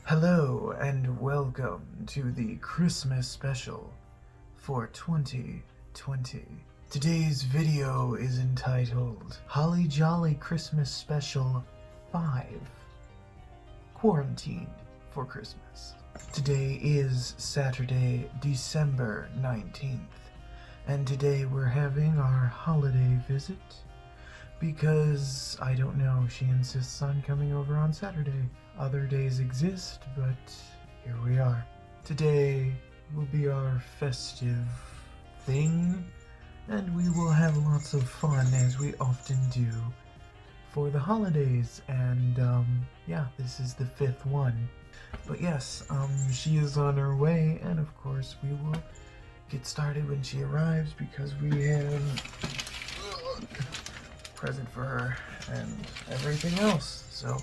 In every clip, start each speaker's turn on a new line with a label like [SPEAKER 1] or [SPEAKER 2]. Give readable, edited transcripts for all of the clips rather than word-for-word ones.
[SPEAKER 1] Hello and welcome to the Christmas special for 2020. Today's video is entitled Holly Jolly Christmas Special 5 Quarantine for Christmas. Today is Saturday, December 19th, and today we're having our holiday visit because, I don't know, she insists on coming over on Saturday. Other days exist, but here we are. Today will be our festive thing, and we will have lots of fun as we often do for the holidays, and yeah, this is the 5th one. But yes, she is on her way, and of course we will get started when she arrives because we have present for her and everything else. So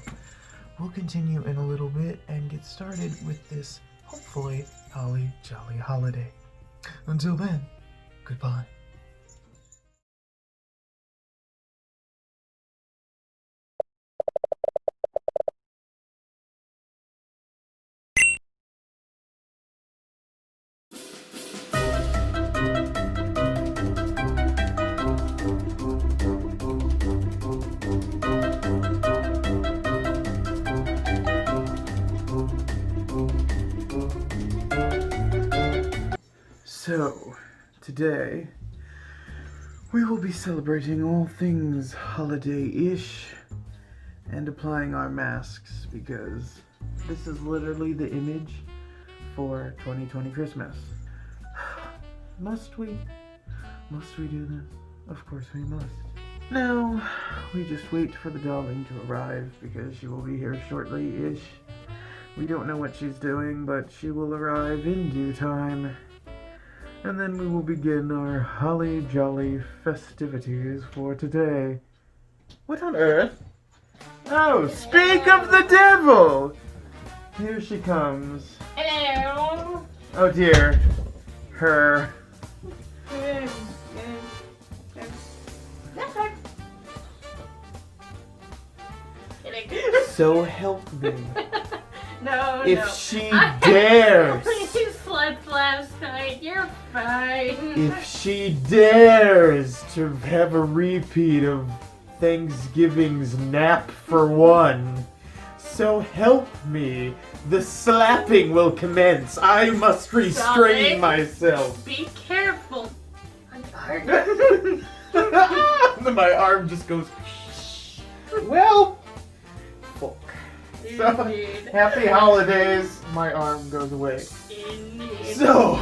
[SPEAKER 1] we'll continue in a little bit and get started with this, hopefully, holly jolly holiday. Until then, goodbye. So, today, we will be celebrating all things holiday-ish and applying our masks because this is literally the image for 2020 Christmas. Must we? Must we do this? Of course we must. Now, we just wait for the darling to arrive because she will be here shortly-ish. We don't know what she's doing, but she will arrive in due time. And then we will begin our holly jolly festivities for today. What on earth? Oh, speak of the devil! Here she comes.
[SPEAKER 2] Hello.
[SPEAKER 1] Oh dear. Her.
[SPEAKER 2] That's right. Kidding.
[SPEAKER 1] So help me.
[SPEAKER 2] No,
[SPEAKER 1] If
[SPEAKER 2] no.
[SPEAKER 1] she dares.
[SPEAKER 2] You slept last night. You're fine.
[SPEAKER 1] If she dares to have a repeat of Thanksgiving's nap for one, so help me, the slapping will commence. I must restrain
[SPEAKER 2] Darling,
[SPEAKER 1] myself.
[SPEAKER 2] Be careful.
[SPEAKER 1] My arm just goes. Well, fuck. So,
[SPEAKER 2] Indeed.
[SPEAKER 1] happy holidays. My arm goes away.
[SPEAKER 2] Indeed.
[SPEAKER 1] So.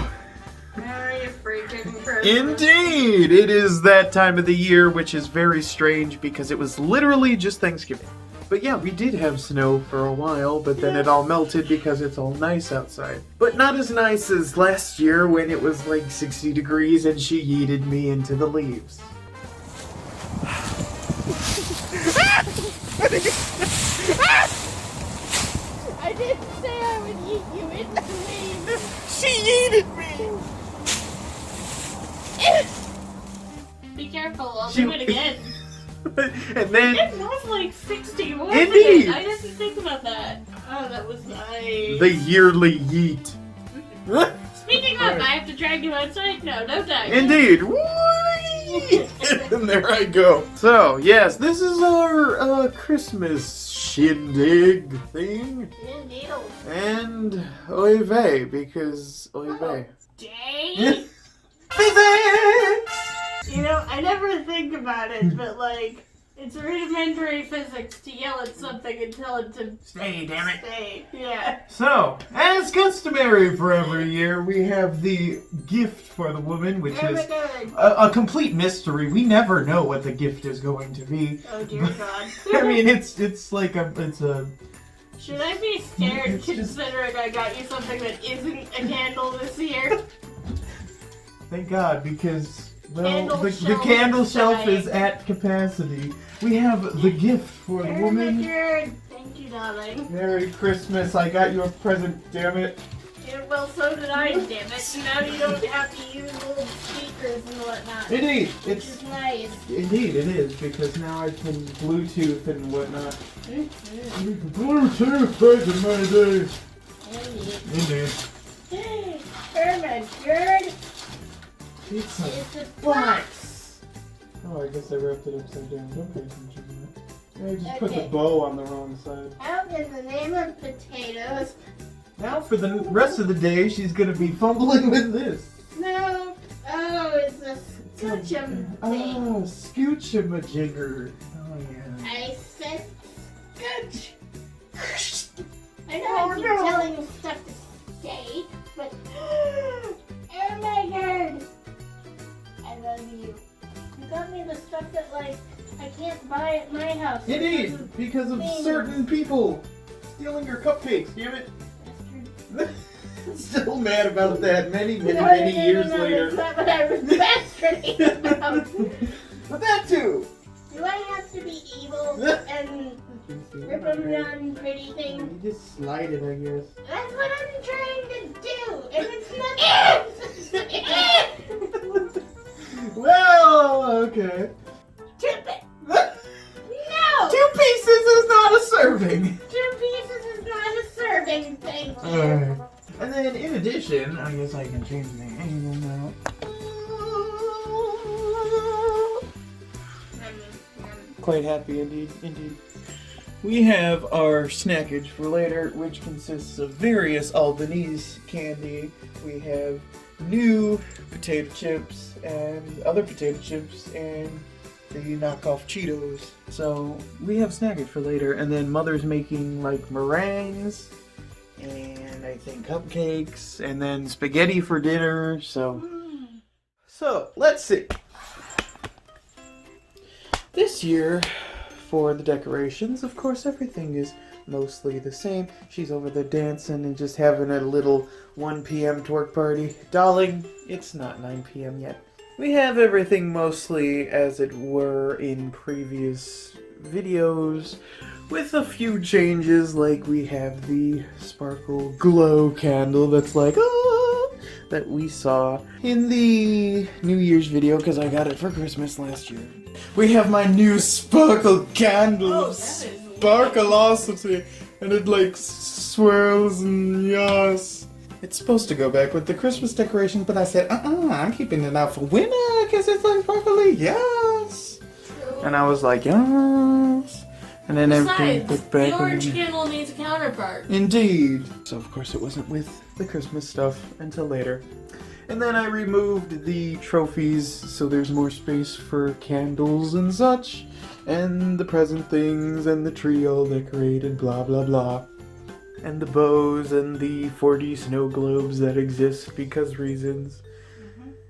[SPEAKER 2] Merry freaking Christmas.
[SPEAKER 1] Indeed! It is that time of the year, which is very strange because it was literally just Thanksgiving. But yeah, we did have snow for a while, but then it all melted because it's all nice outside. But not as nice as last year when it was like 60 degrees and she yeeted me into the leaves.
[SPEAKER 2] I didn't say I would eat you into the leaves.
[SPEAKER 1] She yeeted me!
[SPEAKER 2] Be careful, I'll
[SPEAKER 1] She-
[SPEAKER 2] do it again.
[SPEAKER 1] And then...
[SPEAKER 2] It was like 60, wasn't
[SPEAKER 1] Indeed.
[SPEAKER 2] it? I didn't think about that. Oh, that was nice.
[SPEAKER 1] the yearly yeet.
[SPEAKER 2] Speaking of, I have to drag you outside? No, no time.
[SPEAKER 1] Indeed. Whee! And there I go. So, yes, this is our Christmas shindig thing.
[SPEAKER 2] Indeed.
[SPEAKER 1] And oy vey, because oy vey.
[SPEAKER 2] Dang.
[SPEAKER 1] Physics!
[SPEAKER 2] You know, I never think about it, but like, it's rudimentary physics to yell at something and tell it to
[SPEAKER 1] Stay, damn it.
[SPEAKER 2] stay. Yeah.
[SPEAKER 1] So, as customary for every year, we have the gift for the woman, which
[SPEAKER 2] Oh my
[SPEAKER 1] is
[SPEAKER 2] god.
[SPEAKER 1] a complete mystery. We never know what the gift is going to be.
[SPEAKER 2] Oh dear god.
[SPEAKER 1] I mean, it's like it's a...
[SPEAKER 2] Should I be scared
[SPEAKER 1] It's just-
[SPEAKER 2] considering I got you something that isn't a candle this year?
[SPEAKER 1] Thank God, because, well,
[SPEAKER 2] Candle
[SPEAKER 1] the
[SPEAKER 2] shelf
[SPEAKER 1] candle shelf
[SPEAKER 2] dying.
[SPEAKER 1] is at capacity. We have the gift for the
[SPEAKER 2] Oh my
[SPEAKER 1] woman.
[SPEAKER 2] god. Thank you, darling.
[SPEAKER 1] Merry Christmas, I got you a present, damn it.
[SPEAKER 2] Yeah, well, so did I, damn it. Now you don't have to use little speakers and whatnot.
[SPEAKER 1] Indeed,
[SPEAKER 2] Which is nice.
[SPEAKER 1] Indeed, it is, because now I can Bluetooth and whatnot.
[SPEAKER 2] Mm-hmm.
[SPEAKER 1] Bluetooth back in my day. Indeed.
[SPEAKER 2] Herman, good.
[SPEAKER 1] Pizza.
[SPEAKER 2] It's a box.
[SPEAKER 1] Oh, I guess I wrapped it upside down. Don't pay attention to that. I just put the
[SPEAKER 2] Okay.
[SPEAKER 1] bow on the wrong side.
[SPEAKER 2] Out in the name of potatoes.
[SPEAKER 1] Now for the rest of the day, she's gonna be fumbling with this.
[SPEAKER 2] No. Oh, it's a scoochum thing.
[SPEAKER 1] Oh, scoochumajigger. Oh, yeah.
[SPEAKER 2] I said scooch. I know
[SPEAKER 1] Oh,
[SPEAKER 2] I keep
[SPEAKER 1] no.
[SPEAKER 2] telling you stuff to stay, but oh my god, I love you. You got me the stuff that like I can't buy at my house.
[SPEAKER 1] Indeed, because of
[SPEAKER 2] things.
[SPEAKER 1] certain people stealing your cupcakes, damn it. Still mad about that many years later.
[SPEAKER 2] That's not what I was masturbating about.
[SPEAKER 1] But that too!
[SPEAKER 2] Do I have to be evil and rip them down pretty things?
[SPEAKER 1] You just slide it, I guess.
[SPEAKER 2] That's what I'm trying to do, and it's not.
[SPEAKER 1] Well, okay.
[SPEAKER 2] Tip it. No!
[SPEAKER 1] 2 pieces is not a serving!
[SPEAKER 2] 2 pieces is not a serving, thank you.
[SPEAKER 1] Alright. And then in addition, I guess I can change the angle now. Quite happy indeed. We have our snackage for later, which consists of various Albanese candy. We have new potato chips and other potato chips and the knockoff Cheetos. So we have snackage for later, and then Mother's making like meringues and I think cupcakes and then spaghetti for dinner. So let's see. This year, for the decorations, of course, everything is mostly the same. She's over there dancing and just having a little 1 p.m. twerk party. Darling, it's not 9 p.m. yet. We have everything mostly as it were in previous videos, with a few changes, like we have the sparkle glow candle that's like, that we saw in the New Year's video, because I got it for Christmas last year. We have my new sparkle candle, Sparklosity, and it like swirls and yes. It's supposed to go back with the Christmas decorations, but I said, I'm keeping it out for winter, because it's like sparkly, yes. And I was like, yes. And then everything
[SPEAKER 2] Besides,
[SPEAKER 1] put back
[SPEAKER 2] the orange
[SPEAKER 1] in.
[SPEAKER 2] candle needs a counterpart.
[SPEAKER 1] Indeed. So of course it wasn't with the Christmas stuff until later. And then I removed the trophies so there's more space for candles and such. And the present things and the tree all decorated, blah blah blah. And the bows and the 4D snow globes that exist because reasons.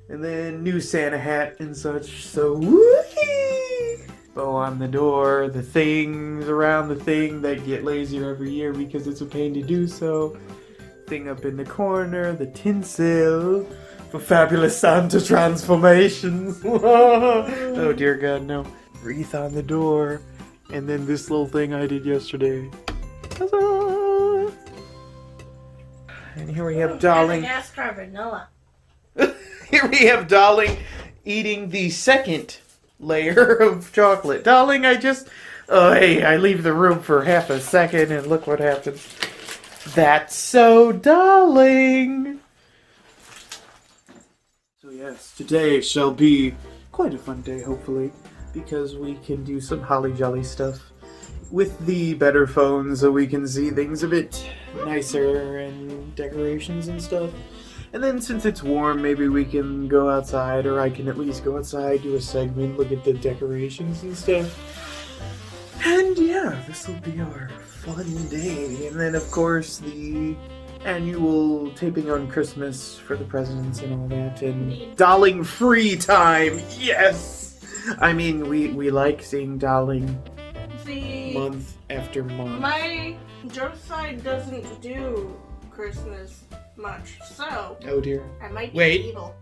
[SPEAKER 1] And then new Santa hat and such, so whee! Bow on the door, the things around the thing that get lazier every year because it's a pain to do so. Thing up in the corner, the tinsel for fabulous Santa transformations. Oh dear God, no. Wreath on the door, and then this little thing I did yesterday. Huzzah! And here we have Darling.
[SPEAKER 2] Madagascar vanilla.
[SPEAKER 1] Here we have Darling eating the second layer of chocolate. Darling, I leave the room for half a second and look what happens. That's so Darling! So yes, today shall be quite a fun day, hopefully, because we can do some holly jolly stuff with the better phone so we can see things a bit nicer and decorations and stuff. And then since it's warm, maybe we can go outside, or I can at least go outside, do a segment, look at the decorations and stuff. And yeah, this will be our fun day. And then of course the annual taping on Christmas for the presents and all that, and Darling free time, yes! I mean, we like seeing Darling month after month.
[SPEAKER 2] My joke side doesn't do Christmas much, so
[SPEAKER 1] Oh dear.
[SPEAKER 2] I might be
[SPEAKER 1] Wait.
[SPEAKER 2] evil.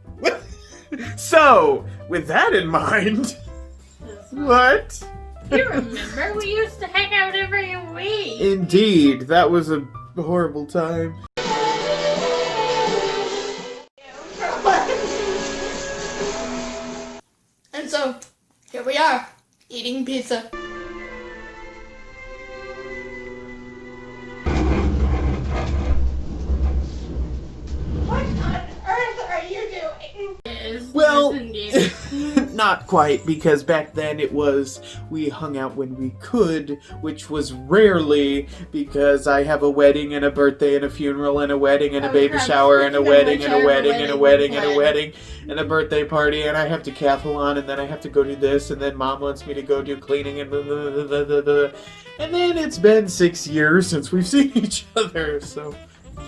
[SPEAKER 1] So, with that in mind, what?
[SPEAKER 2] You remember we used to hang out every week.
[SPEAKER 1] Indeed, that was a horrible time.
[SPEAKER 2] And so, here we are, eating pizza. Well,
[SPEAKER 1] not quite, because back then it was we hung out when we could, which was rarely, because I have a wedding and a birthday and a funeral and a wedding and a baby shower and a wedding and a wedding and a wedding and a wedding and a birthday party, and I have to decathlon, and then I have to go do this, and then Mom wants me to go do cleaning and blah, blah, blah, blah, blah, blah. And then it's been 6 years since we've seen each other, so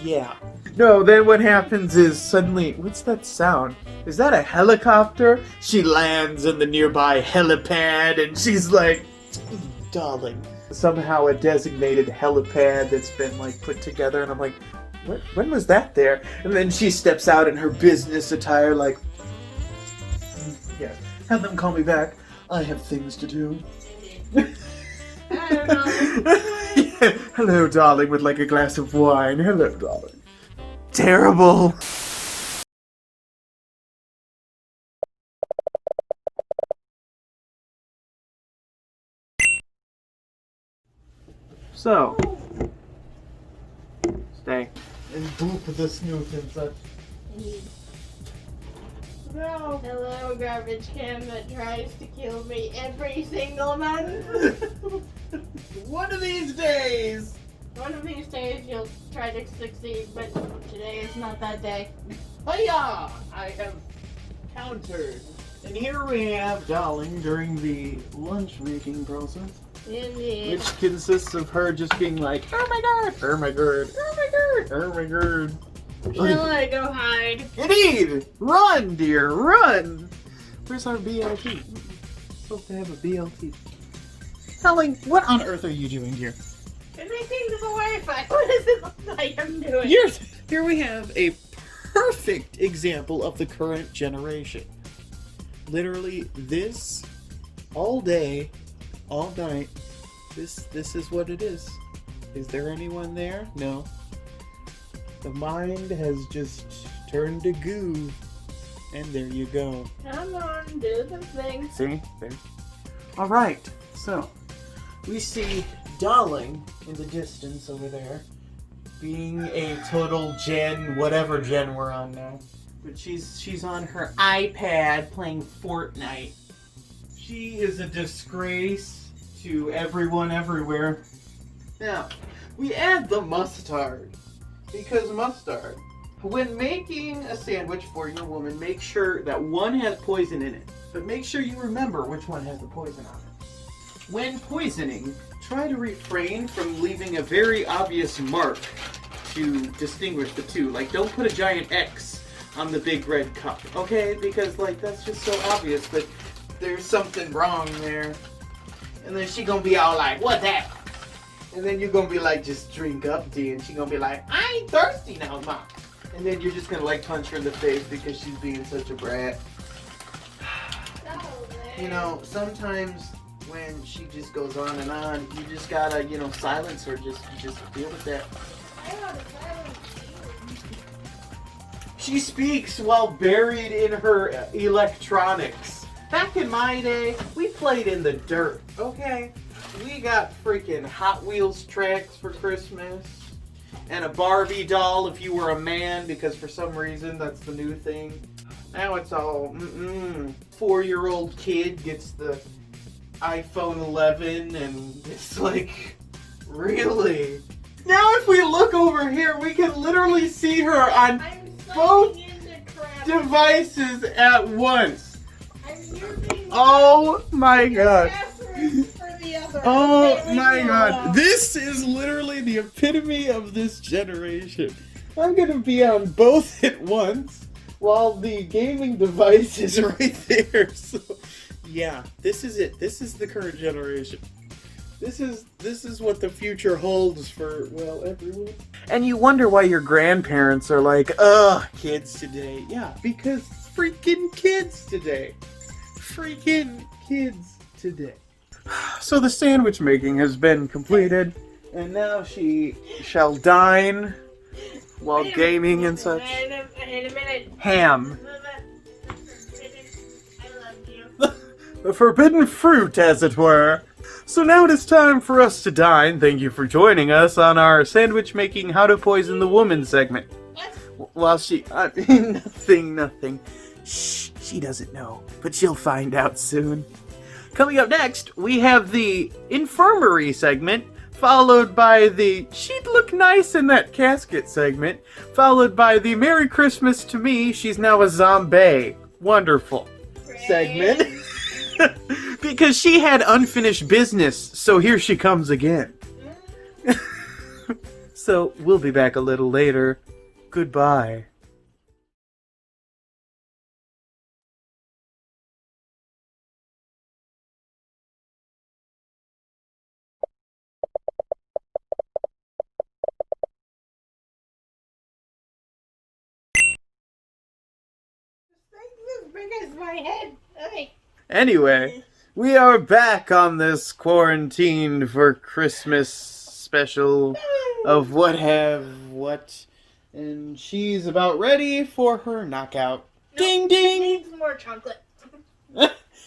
[SPEAKER 1] yeah. No, then what happens is suddenly, what's that sound? Is that a helicopter? She lands in the nearby helipad and she's like, darling. Somehow a designated helipad that's been like put together, and I'm like, what? When was that there? And then she steps out in her business attire like, yeah, have them call me back. I have things to do.
[SPEAKER 2] I don't know.
[SPEAKER 1] Yeah. Hello, darling, with like a glass of wine. Hello, darling. Terrible. So, stay and boop the snoot and such. No.
[SPEAKER 2] Hello, garbage can that tries to kill me every single month.
[SPEAKER 1] One of these days.
[SPEAKER 2] One of these days you'll try to succeed, but today is not that day.
[SPEAKER 1] Hiya! I have countered. And here we have darling during the lunch making process.
[SPEAKER 2] Indeed.
[SPEAKER 1] Which consists of her just being like, oh my god, oh my god, oh my god, oh my god.
[SPEAKER 2] Shall I go hide?
[SPEAKER 1] Indeed! Run, dear, run! Where's our BLT? Supposed to have a BLT. Darling, what on earth are you doing here?
[SPEAKER 2] Connecting to the Wi-Fi. What does it look like I'm doing?
[SPEAKER 1] Here we have a perfect example of the current generation. Literally, this, all day, all night, this is what it is. Is there anyone there? No. The mind has just turned to goo. And there you go.
[SPEAKER 2] Come on, do the thing.
[SPEAKER 1] See? There. Alright, so we see Darling in the distance over there, being a total gen, whatever gen we're on now. But she's on her iPad playing Fortnite. She is a disgrace to everyone everywhere. Now, we add the mustard. Because mustard, when making a sandwich for your woman, make sure that one has poison in it. But make sure you remember which one has the poison on it. When poisoning, try to refrain from leaving a very obvious mark to distinguish the two. Like, don't put a giant X on the big red cup, okay? Because, like, that's just so obvious that there's something wrong there. And then she gonna be all like, what's that? And then you're gonna be like, just drink up, D. And she gonna be like, I ain't thirsty now, Mom. And then you're just gonna like punch her in the face because she's being such a brat. You know, sometimes when she just goes on and on, you just gotta, you know, silence her. Just deal with that.
[SPEAKER 2] I want to silence you.
[SPEAKER 1] She speaks while buried in her electronics. Back in my day, we played in the dirt, okay? We got freaking Hot Wheels tracks for Christmas. And a Barbie doll if you were a man, because for some reason that's the new thing. Now it's all, 4-year-old kid gets the iPhone 11 and it's like, really? Now if we look over here, we can literally see her on both devices at once. Oh my god. Oh my god. This is literally the epitome of this generation. I'm gonna be on both at once while the gaming device is right there. So yeah, this is it. This is the current generation. This is what the future holds for, well, everyone. And you wonder why your grandparents are like, ugh, kids today. Yeah, because freaking kids today. Freaking kids today. So the sandwich making has been completed, and now she shall dine while gaming and such.
[SPEAKER 2] Wait a minute.
[SPEAKER 1] Ham.
[SPEAKER 2] I love you.
[SPEAKER 1] The forbidden fruit, as it were. So now it is time for us to dine. Thank you for joining us on our sandwich making how to poison the woman segment. While she... nothing. Shh. She doesn't know, but she'll find out soon. Coming up next, we have the infirmary segment, followed by the she'd look nice in that casket segment, followed by the Merry Christmas to me, she's now a zombie. Wonderful segment. Because she had unfinished business, so here she comes again. So we'll be back a little later. Goodbye.
[SPEAKER 2] As big as my head. Okay.
[SPEAKER 1] Anyway, we are back on this quarantine for Christmas special of what, and she's about ready for her knockout. Ding ding!
[SPEAKER 2] Needs more chocolate.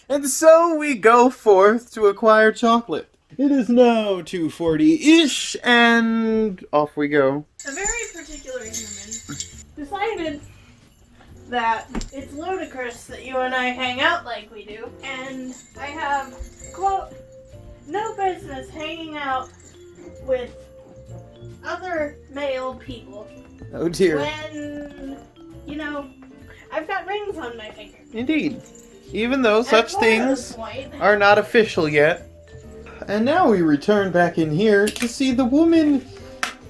[SPEAKER 1] And so we go forth to acquire chocolate. It is now 2:40-ish, and off we go.
[SPEAKER 2] A very particular human decided that it's ludicrous that you and I hang out like we do, and I have, quote, no business hanging out with other male people
[SPEAKER 1] Oh dear.
[SPEAKER 2] when, you know, I've got rings on my finger.
[SPEAKER 1] Indeed. Even though such
[SPEAKER 2] At this
[SPEAKER 1] things
[SPEAKER 2] point,
[SPEAKER 1] are not official yet. And now we return back in here to see the woman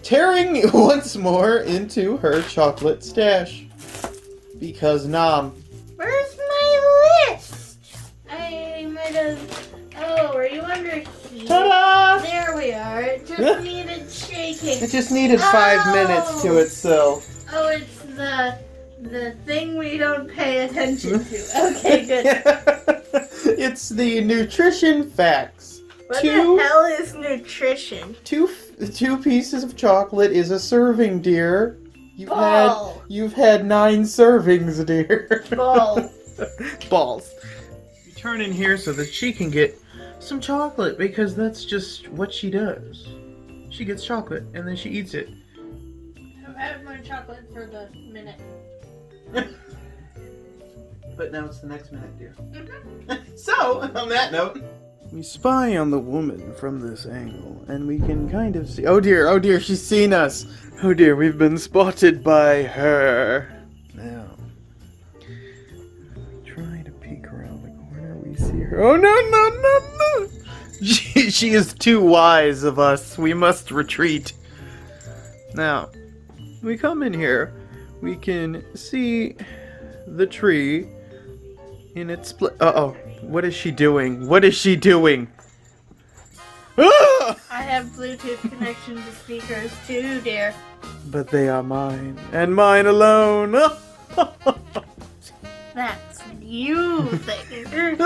[SPEAKER 1] tearing once more into her chocolate stash. Because nom.
[SPEAKER 2] where's my list? I might have. Oh, are you under here?
[SPEAKER 1] Ta-da!
[SPEAKER 2] There we are. It just needed shaking.
[SPEAKER 1] It just needed 5 minutes to itself.
[SPEAKER 2] Oh, it's the thing we don't pay attention to. Okay, good.
[SPEAKER 1] It's the nutrition facts.
[SPEAKER 2] What the hell is nutrition?
[SPEAKER 1] Two pieces of chocolate is a serving, dear.
[SPEAKER 2] Ball.
[SPEAKER 1] You've had 9 servings, dear.
[SPEAKER 2] Ball.
[SPEAKER 1] Balls. You turn in here so that she can get some chocolate, because that's just what she does. She gets chocolate and then she eats it.
[SPEAKER 2] I've had my chocolate for the minute.
[SPEAKER 1] But now it's the next minute, dear.
[SPEAKER 2] Mm-hmm.
[SPEAKER 1] So, on that note, we spy on the woman from this angle, and we can kind of see. Oh dear, she's seen us. Oh dear, we've been spotted by her. Now, try to peek around the corner. We see her. Oh no! She is too wise of us. We must retreat. Now, we come in here. We can see the tree in its split. Uh-oh. What is she doing? What is she doing? Ah!
[SPEAKER 2] I have Bluetooth connection to speakers too, dear.
[SPEAKER 1] But they are mine, and mine alone.
[SPEAKER 2] That's what you think.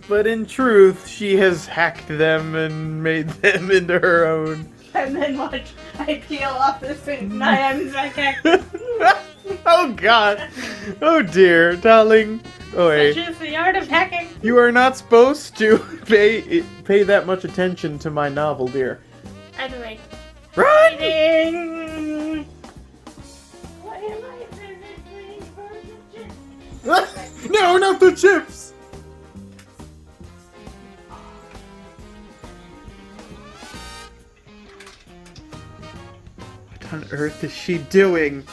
[SPEAKER 1] But in truth, she has hacked them and made them into her own.
[SPEAKER 2] And then watch, I peel off this thing, and I am Zack.
[SPEAKER 1] Oh god. Oh dear, darling. Oh wait.
[SPEAKER 2] Such is the art of hacking.
[SPEAKER 1] You are not supposed to pay that much attention to my novel, dear.
[SPEAKER 2] Anyway.
[SPEAKER 1] Run!
[SPEAKER 2] Eating. Why am I physically for the chips?
[SPEAKER 1] No, not the chips! What on earth is she doing?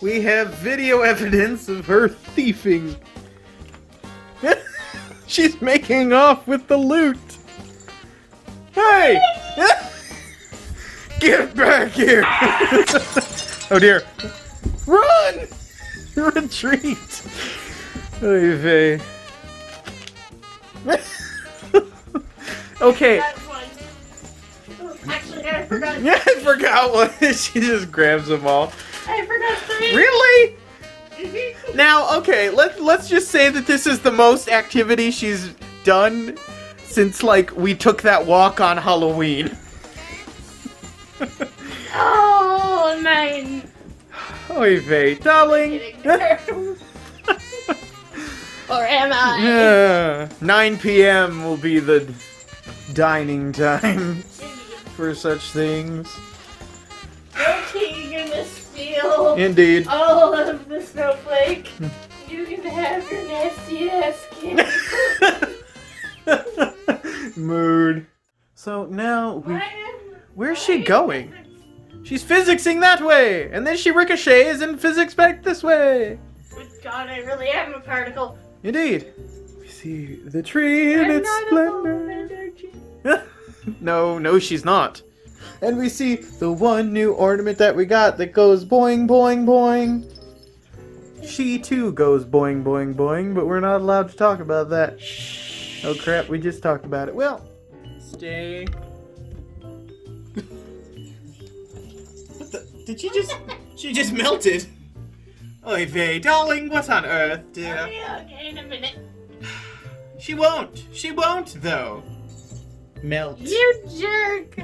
[SPEAKER 1] We have video evidence of her thieving. She's making off with the loot. Hey! Get back here! Oh dear. Run! Retreat! Oy vey. Okay.
[SPEAKER 2] That's one. Oh, actually, I forgot.
[SPEAKER 1] Yeah, I forgot one. She just grabs them all.
[SPEAKER 2] I forgot 3.
[SPEAKER 1] Really? Now, okay, let's just say that this is the most activity she's done since, like, we took that walk on Halloween.
[SPEAKER 2] Oh, mine.
[SPEAKER 1] Oy vey, darling.
[SPEAKER 2] Or am I?
[SPEAKER 1] 9 p.m. will be the dining time for such things.
[SPEAKER 2] Okay, you're gonna steal
[SPEAKER 1] Indeed.
[SPEAKER 2] all of the snowflake. You can have your nasty ass candy.
[SPEAKER 1] Mood. So now where's she going? She's physicsing that way, and then she ricochets and physics back this way.
[SPEAKER 2] Good God, I really am a particle.
[SPEAKER 1] Indeed. We see the tree in its splendor. No, she's not. And we see the one new ornament that we got that goes boing, boing, boing. She too goes boing, boing, boing, but we're not allowed to talk about that. Oh crap, we just talked about it. Well, stay. What the? Did she just? She just melted. Oy vey, darling, what on earth, dear?
[SPEAKER 2] Okay, in a minute.
[SPEAKER 1] She won't, though. Melt.
[SPEAKER 2] You jerk.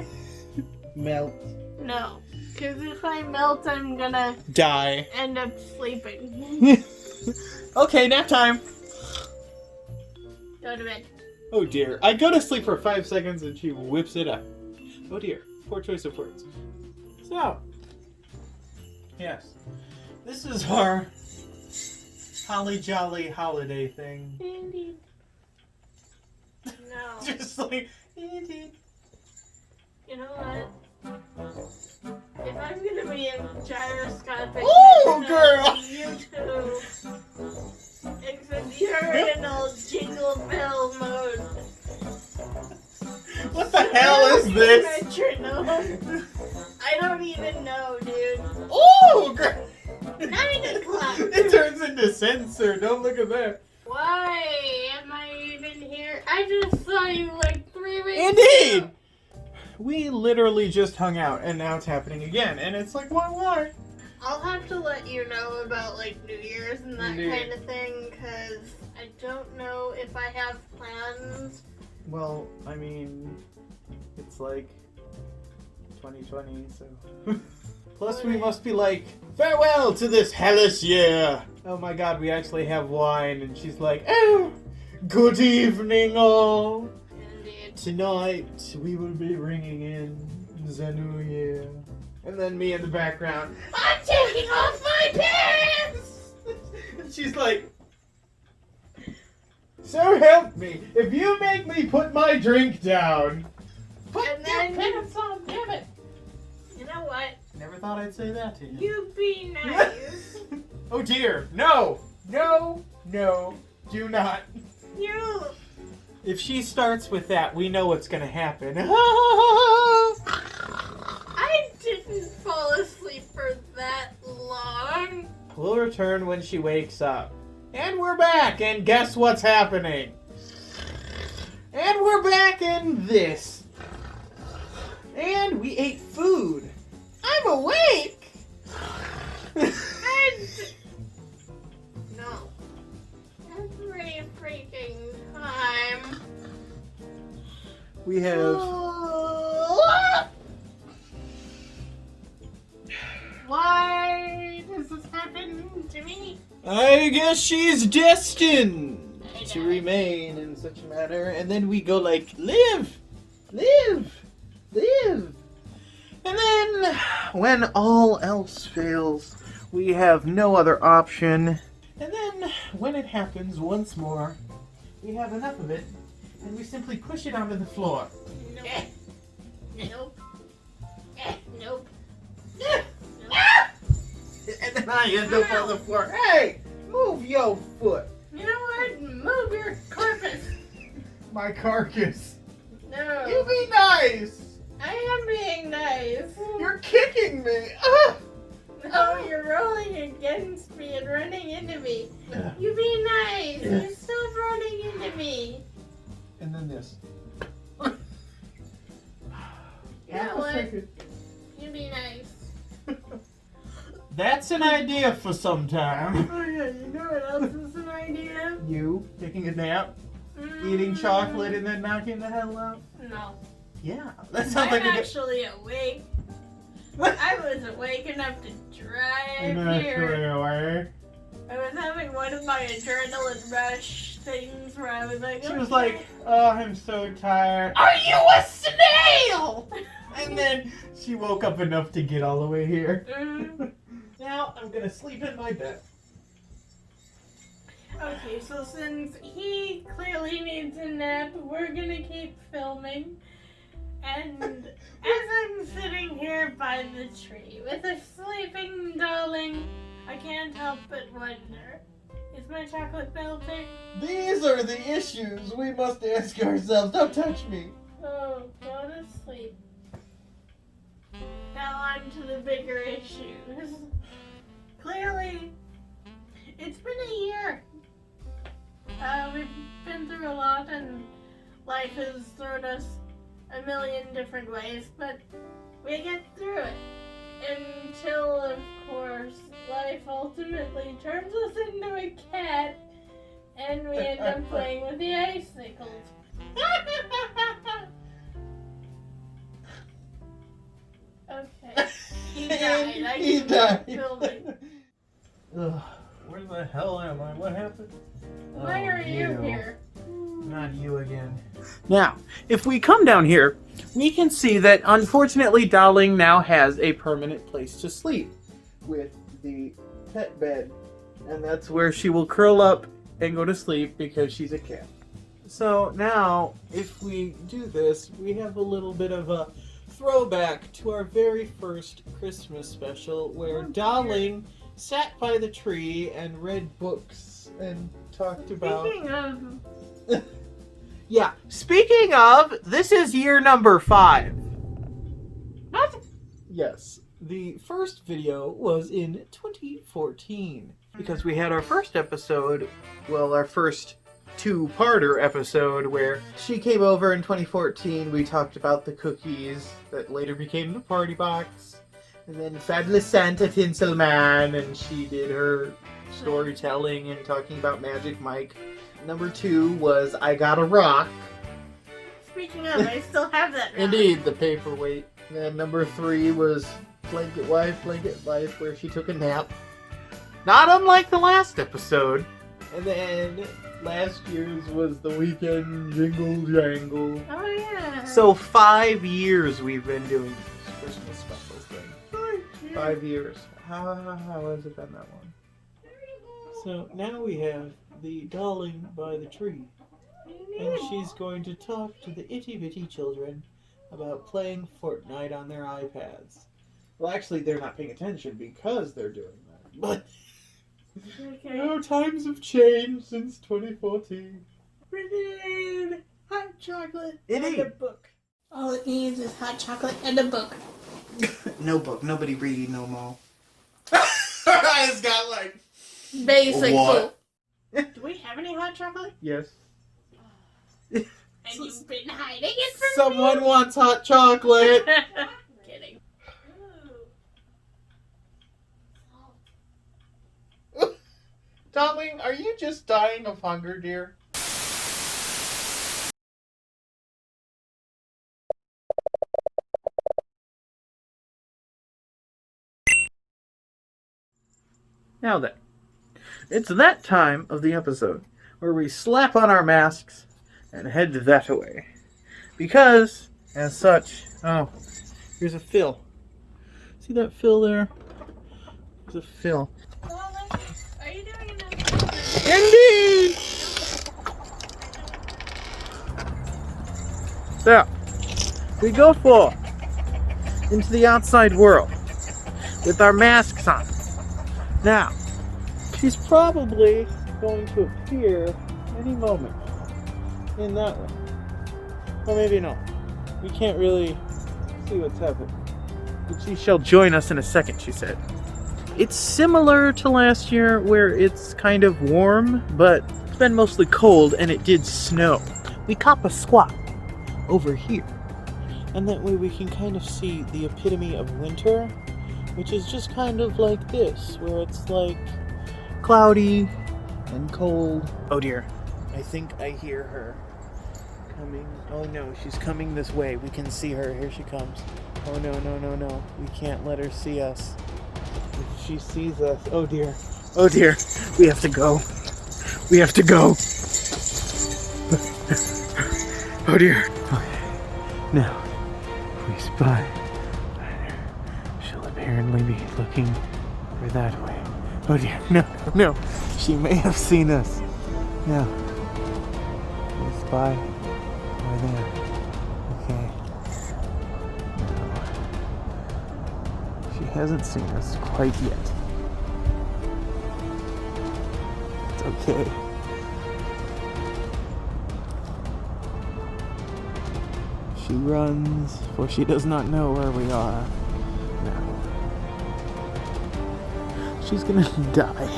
[SPEAKER 1] Melt.
[SPEAKER 2] No, because if I melt, I'm gonna
[SPEAKER 1] Die.
[SPEAKER 2] end up sleeping.
[SPEAKER 1] Okay, nap time.
[SPEAKER 2] Go to bed.
[SPEAKER 1] Oh dear. I go to sleep for 5 seconds and she whips it up. Oh dear. Poor choice of words. So. Yes. This is our holly jolly holiday thing.
[SPEAKER 2] Indeed. No.
[SPEAKER 1] Just like, indeed.
[SPEAKER 2] You know what? If I'm gonna be in gyroscopic,
[SPEAKER 1] Oh, girl!
[SPEAKER 2] You too. Except you're in all jingle bell mode.
[SPEAKER 1] What the hell is this?
[SPEAKER 2] Metronome. I don't even know, dude.
[SPEAKER 1] Oh, girl!
[SPEAKER 2] 9 o'clock.
[SPEAKER 1] It turns into censor. Don't look at that.
[SPEAKER 2] Why am I even here? I just saw you like 3 weeks
[SPEAKER 1] Indeed!
[SPEAKER 2] ago.
[SPEAKER 1] We literally just hung out, and now it's happening again. And it's like, why?
[SPEAKER 2] I'll have to let you know about like New Year's and that
[SPEAKER 1] Indeed.
[SPEAKER 2] kind of thing, because I don't know if I have plans.
[SPEAKER 1] Well, I mean, it's like 2020, so... Plus we must be like, farewell to this hellish year! Oh my god, we actually have wine, and she's like, oh, good evening all!
[SPEAKER 2] Indeed.
[SPEAKER 1] Tonight we will be ringing in the new year. And then me in the background,
[SPEAKER 2] I'm taking off my pants!
[SPEAKER 1] and she's like, so help me, if you make me put my drink down, put
[SPEAKER 2] And
[SPEAKER 1] your
[SPEAKER 2] then-
[SPEAKER 1] pants on, damn it!
[SPEAKER 2] You know what?
[SPEAKER 1] Never thought I'd say that to you.
[SPEAKER 2] You be nice.
[SPEAKER 1] Oh dear, no, do not.
[SPEAKER 2] You.
[SPEAKER 1] If she starts with that, we know what's gonna happen.
[SPEAKER 2] I didn't fall asleep for that long.
[SPEAKER 1] We'll return when she wakes up. And we're back, and guess what's happening? And we're back in this. And we ate food. I'm awake!
[SPEAKER 2] No. Every freaking time.
[SPEAKER 1] We have...
[SPEAKER 2] Why does this happen to me?
[SPEAKER 1] I guess she's destined
[SPEAKER 2] I
[SPEAKER 1] to
[SPEAKER 2] know.
[SPEAKER 1] remain in such a manner. And then we go like, live! Live! Live! And then, when all else fails, we have no other option. And then, when it happens once more, we have enough of it, and we simply push it onto the floor.
[SPEAKER 2] Nope. Nope. Nope.
[SPEAKER 1] And then I end up on the floor. Hey! Move your foot!
[SPEAKER 2] You know what? Move your corpus.
[SPEAKER 1] My carcass.
[SPEAKER 2] No.
[SPEAKER 1] You be nice!
[SPEAKER 2] I am being nice.
[SPEAKER 1] You're kicking me! Ah!
[SPEAKER 2] No, you're rolling against me and running into me. You be nice. You stop running into me.
[SPEAKER 1] And then this.
[SPEAKER 2] You know what? You be nice.
[SPEAKER 1] That's an idea for some time.
[SPEAKER 2] Oh yeah, you know what else is an idea?
[SPEAKER 1] You taking a nap, eating chocolate, and then knocking the hell out?
[SPEAKER 2] No.
[SPEAKER 1] Yeah, that sounds like
[SPEAKER 2] I'm
[SPEAKER 1] a good...
[SPEAKER 2] actually awake. I was awake enough to drive here.
[SPEAKER 1] away.
[SPEAKER 2] I was having one of my adrenaline rush things where I was like,
[SPEAKER 1] She was
[SPEAKER 2] okay.
[SPEAKER 1] like, oh, I'm so tired. Are you a snail? And then she woke up enough to get all the way here.
[SPEAKER 2] Mhm.
[SPEAKER 1] Now I'm gonna sleep in my bed.
[SPEAKER 2] Okay, so since he clearly needs a nap, we're gonna keep filming. And as I'm sitting here by the tree with a sleeping darling, I can't help but wonder, is my chocolate melting?
[SPEAKER 1] These are the issues we must ask ourselves. Don't touch me.
[SPEAKER 2] Oh, go to sleep. Now on to the bigger issues. Clearly, it's been a year. We've been through a lot and life has thrown us a million different ways, but we get through it. Until, of course, life ultimately turns us into a cat and we end up playing with the icicles. Okay. He died.
[SPEAKER 1] He died.
[SPEAKER 2] Filming.
[SPEAKER 1] Ugh, where the hell am I? What happened?
[SPEAKER 2] Why are you here?
[SPEAKER 1] Not you again. Now, if we come down here, we can see that unfortunately Darling now has a permanent place to sleep with the pet bed. And that's where she will curl up and go to sleep because she's a cat. So now, if we do this, we have a little bit of a throwback to our very first Christmas special where Darling sat by the tree and read books and talked about...
[SPEAKER 2] Speaking of...
[SPEAKER 1] Yeah, speaking of, this is year number 5.
[SPEAKER 2] What?
[SPEAKER 1] Yes, the first video was in 2014 because we had our first episode, well, our first two-parter episode where she came over in 2014. We talked about the cookies that later became the party box, and then Fabulous Santa Tinselman, and she did her storytelling and talking about Magic Mike. Number 2 was I Got a Rock.
[SPEAKER 2] Speaking of, I still have that now.
[SPEAKER 1] Indeed, the paperweight. And then number 3 was Blanket Life, where she took a nap. Not unlike the last episode. And then last year's was the Weekend Jingle Jangle.
[SPEAKER 2] Oh yeah.
[SPEAKER 1] So 5 years we've been doing this Christmas special thing. 5 years. How has it been that long? So now we have the Darling by the tree. And she's going to talk to the itty bitty children about playing Fortnite on their iPads. Well, actually, they're not paying attention because they're doing that. But
[SPEAKER 2] Okay.
[SPEAKER 1] no, times have changed since 2014.
[SPEAKER 2] We need hot chocolate
[SPEAKER 1] It
[SPEAKER 2] and a
[SPEAKER 1] ain't.
[SPEAKER 2] book. All it needs is hot chocolate and a book.
[SPEAKER 1] No book. Nobody reading no more. It's got like...
[SPEAKER 2] Basic
[SPEAKER 1] What?
[SPEAKER 2] food. Do we have any hot chocolate?
[SPEAKER 1] Yes.
[SPEAKER 2] And you've been hiding it from
[SPEAKER 1] Someone wants hot chocolate.
[SPEAKER 2] me? Kidding.
[SPEAKER 1] Darling, are you just dying of hunger, dear? Now then, it's that time of the episode where we slap on our masks and head that way. Because, as such, oh, here's a fill. See that fill there? There's a fill.
[SPEAKER 2] Are you doing enough?
[SPEAKER 1] Indeed! There. We go forth into the outside world with our masks on. Now, she's probably going to appear any moment in that way. Or maybe not. We can't really see what's happening. But she shall join us in a second, she said. It's similar to last year where it's kind of warm, but it's been mostly cold and it did snow. We cop a squat over here. And that way we can kind of see the epitome of winter, which is just kind of like this, where it's like cloudy and cold. Oh dear, I think I hear her coming. Oh no, she's coming this way. We can see her. Here she comes. Oh no, no, no, no. We can't let her see us. If she sees us, oh dear. Oh dear, we have to go. We have to go. Oh dear. Okay. Now, we spy. She'll apparently be looking over that way. Oh dear, no, no. She may have seen us. Yeah. The spy over there. Okay. No. She hasn't seen us quite yet. It's okay. She runs, for she does not know where we are. No. She's gonna die.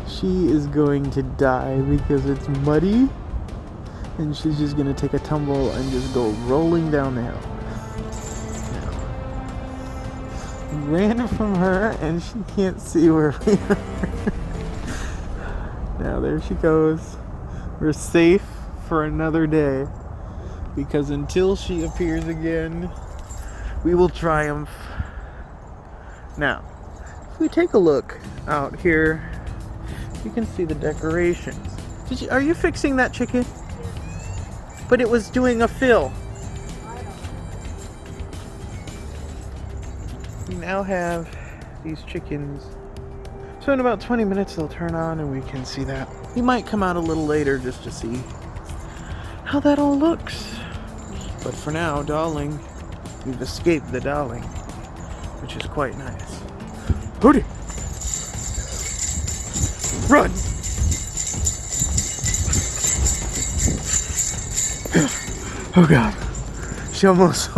[SPEAKER 1] She is going to die because it's muddy, and she's just gonna take a tumble and just go rolling down the hill. No. We ran from her, and she can't see where we are. Now there she goes. We're safe for another day, because until she appears again, we will triumph. Now, if we take a look out here, you can see the decorations. Are you fixing that chicken? But it was doing a fill. We now have these chickens. So in about 20 minutes they'll turn on and we can see that. We might come out a little later just to see how that all looks. But for now, darling, we've escaped the darling, which is quite nice. Hootie! Run! Oh god. She almost...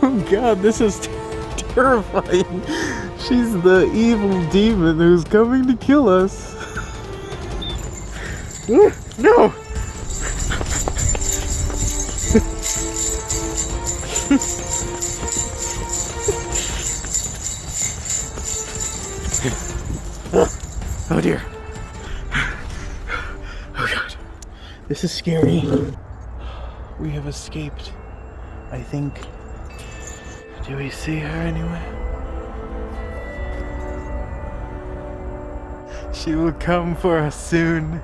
[SPEAKER 1] Oh god, this is terrifying. She's the evil demon who's coming to kill us. No! Oh dear. Oh god. This is scary. We have escaped, I think. Do we see her anyway? She will come for us soon.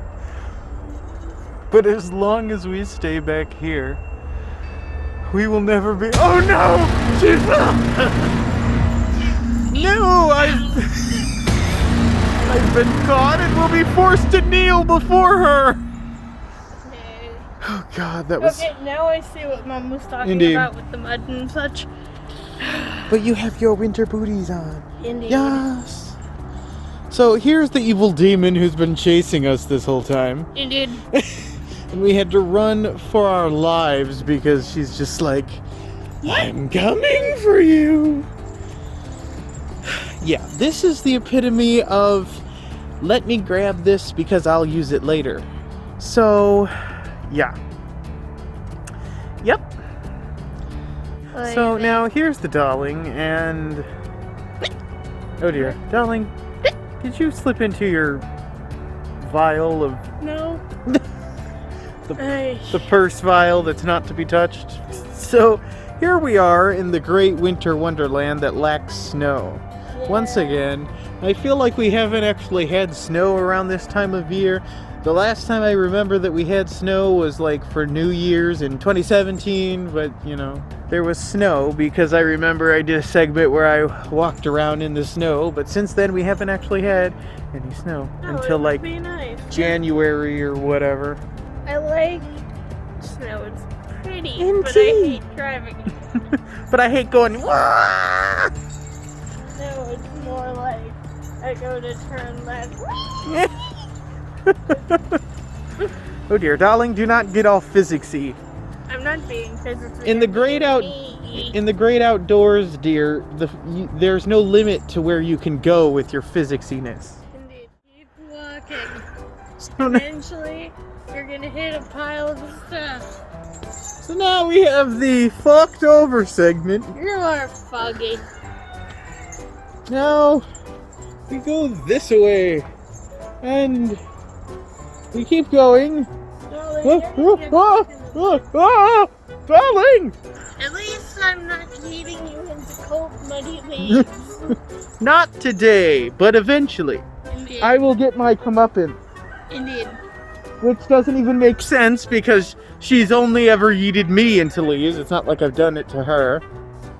[SPEAKER 1] But as long as we stay back here, we will never be. Oh no! She's No! I've been caught and will be forced to kneel before her.
[SPEAKER 2] Okay.
[SPEAKER 1] Oh god, that was.
[SPEAKER 2] Okay, now I see what Mom was talking
[SPEAKER 1] Indeed.
[SPEAKER 2] about with the mud and such.
[SPEAKER 1] But you have your winter booties on.
[SPEAKER 2] Indeed.
[SPEAKER 1] Yes. So here's the evil demon who's been chasing us this whole time.
[SPEAKER 2] Indeed.
[SPEAKER 1] And we had to run for our lives because she's just like, I'm coming for you. Yeah, this is the epitome of let me grab this because I'll use it later. So, yeah. Yep. So now here's the darling, and oh dear, darling, did you slip into your vial of
[SPEAKER 2] No.
[SPEAKER 1] the purse vial that's not to be touched? So here we are in the great winter wonderland that lacks snow.
[SPEAKER 2] Yeah.
[SPEAKER 1] Once again, I feel like we haven't actually had snow around this time of year. The last time I remember that we had snow was like for New Year's in 2017, but you know, there was snow because I remember I did a segment where I walked around in the snow, but since then we haven't actually had any snow until like
[SPEAKER 2] nice.
[SPEAKER 1] January or whatever.
[SPEAKER 2] I like snow, it's pretty,
[SPEAKER 1] Indeed.
[SPEAKER 2] but I hate driving it.
[SPEAKER 1] But I hate going, "Wah!"
[SPEAKER 2] No, it's more like I go to turn left.
[SPEAKER 1] Oh dear, darling, do not get all physicsy.
[SPEAKER 2] I'm not being physically.
[SPEAKER 1] In the great outdoors, dear, there's no limit to where you can go with your physicsiness.
[SPEAKER 2] Indeed. Keep walking.
[SPEAKER 1] So
[SPEAKER 2] Eventually, you're gonna hit a pile of stuff.
[SPEAKER 1] now we have the fucked over segment.
[SPEAKER 2] You are foggy.
[SPEAKER 1] Now we go this way, and we keep going. Darling!
[SPEAKER 2] At least I'm not leading you into cold, muddy lanes.
[SPEAKER 1] Not today, but eventually.
[SPEAKER 2] Indeed.
[SPEAKER 1] I will get my comeuppance.
[SPEAKER 2] Indeed.
[SPEAKER 1] Which doesn't even make sense because she's only ever yeeted me into leaves. It's not like I've done it to her.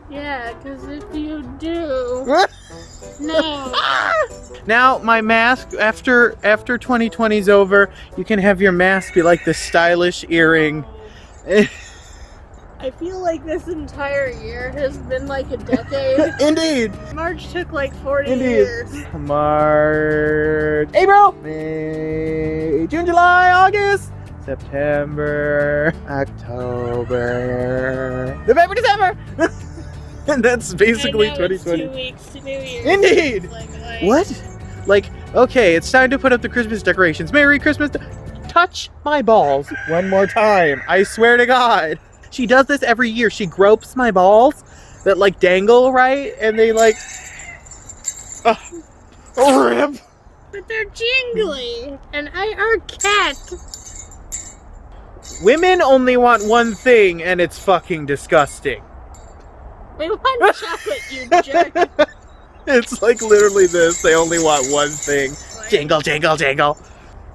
[SPEAKER 2] Yeah, because if you do, No.
[SPEAKER 1] Now my mask, after 2020's over, you can have your mask be like this stylish earring.
[SPEAKER 2] I feel like this entire year has been like a decade.
[SPEAKER 1] Indeed.
[SPEAKER 2] March took like 40
[SPEAKER 1] Indeed.
[SPEAKER 2] years.
[SPEAKER 1] March, April, May, June, July, August, September, October, November, December. And that's basically
[SPEAKER 2] I know
[SPEAKER 1] 2020.
[SPEAKER 2] It's 2 weeks to New Year's.
[SPEAKER 1] Indeed.
[SPEAKER 2] Like,
[SPEAKER 1] What? Like, okay, it's time to put up the Christmas decorations. Merry Christmas. Touch my balls one more time. I swear to God. She does this every year. She gropes my balls that like dangle, right? And they like rip.
[SPEAKER 2] But they're jingly, and I are cat.
[SPEAKER 1] Women only want one thing, and it's fucking disgusting.
[SPEAKER 2] We want chocolate, you jerk.
[SPEAKER 1] It's like literally this. They only want one thing.
[SPEAKER 2] What?
[SPEAKER 1] Jingle, jingle, jingle.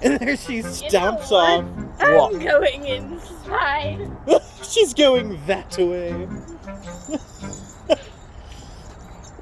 [SPEAKER 1] And there she stomps off.
[SPEAKER 2] I'm going inside.
[SPEAKER 1] She's going that way.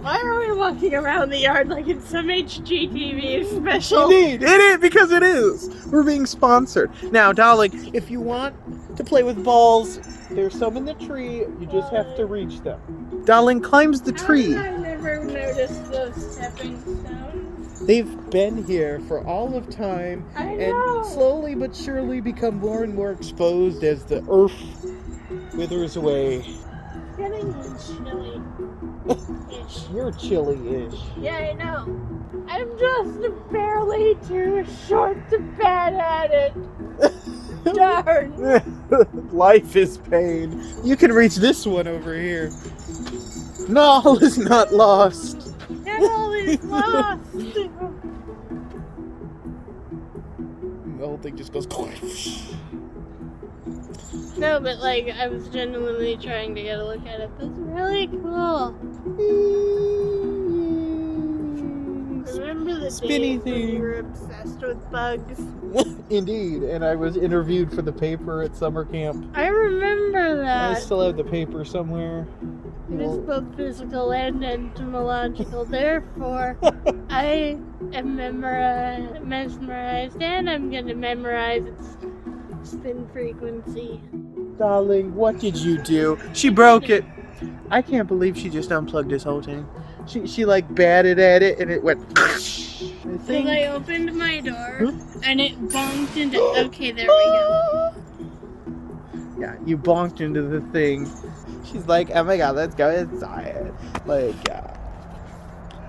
[SPEAKER 2] Why are we walking around the yard like it's some HGTV special?
[SPEAKER 1] Indeed, it is, because it is. We're being sponsored. Now, darling, if you want to play with balls, there's some in the tree. You just have to reach them. Darling climbs the tree.
[SPEAKER 2] I never noticed those stepping stones.
[SPEAKER 1] They've been here for all of time
[SPEAKER 2] I
[SPEAKER 1] and
[SPEAKER 2] know.
[SPEAKER 1] slowly but surely become more and more exposed as the earth withers away.
[SPEAKER 2] It's getting chilly.
[SPEAKER 1] You're chilly-ish.
[SPEAKER 2] Yeah, I know. I'm just barely too short to bat at it. Darn.
[SPEAKER 1] Life is pain. You can reach this one over here. No, all is not lost.
[SPEAKER 2] All is lost.
[SPEAKER 1] The whole thing just goes.
[SPEAKER 2] No, but like, I was genuinely trying to get a look at it. That's really cool. Remember the
[SPEAKER 1] Spinny
[SPEAKER 2] days when
[SPEAKER 1] thing.
[SPEAKER 2] you were obsessed with bugs?
[SPEAKER 1] Indeed, and I was interviewed for the paper at summer camp.
[SPEAKER 2] I remember
[SPEAKER 1] I
[SPEAKER 2] that.
[SPEAKER 1] still have the paper somewhere.
[SPEAKER 2] It is both physical and entomological. Therefore, I am mesmerized, and I'm gonna memorize its spin frequency.
[SPEAKER 1] Darling, what did you do? She broke it. I can't believe she just unplugged this whole thing. She like batted at it and it went.
[SPEAKER 2] Because I opened my door and it bonked into. Okay, there we go.
[SPEAKER 1] Yeah, you bonked into the thing. She's like, oh my god, let's go inside. Like, yeah.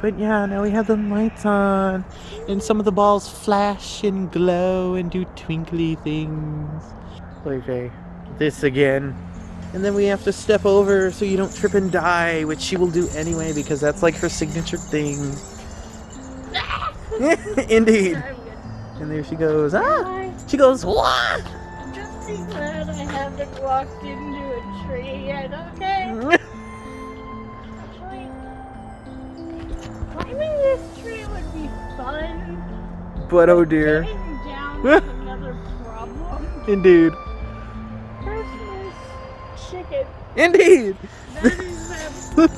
[SPEAKER 1] But yeah, now we have the lights on. And some of the balls flash and glow and do twinkly things. Okay, this again. And then we have to step over so you don't trip and die, which she will do anyway because that's like her signature thing. Indeed.
[SPEAKER 2] I'm good.
[SPEAKER 1] And there she goes. Ah!
[SPEAKER 2] Bye.
[SPEAKER 1] She goes, what?
[SPEAKER 2] I'm just so glad I haven't walked into a tree yet, okay? Actually, climbing this tree would be fun.
[SPEAKER 1] But oh dear.
[SPEAKER 2] Getting down is another problem.
[SPEAKER 1] Indeed.
[SPEAKER 2] Christmas chicken.
[SPEAKER 1] Indeed.
[SPEAKER 2] That is absolute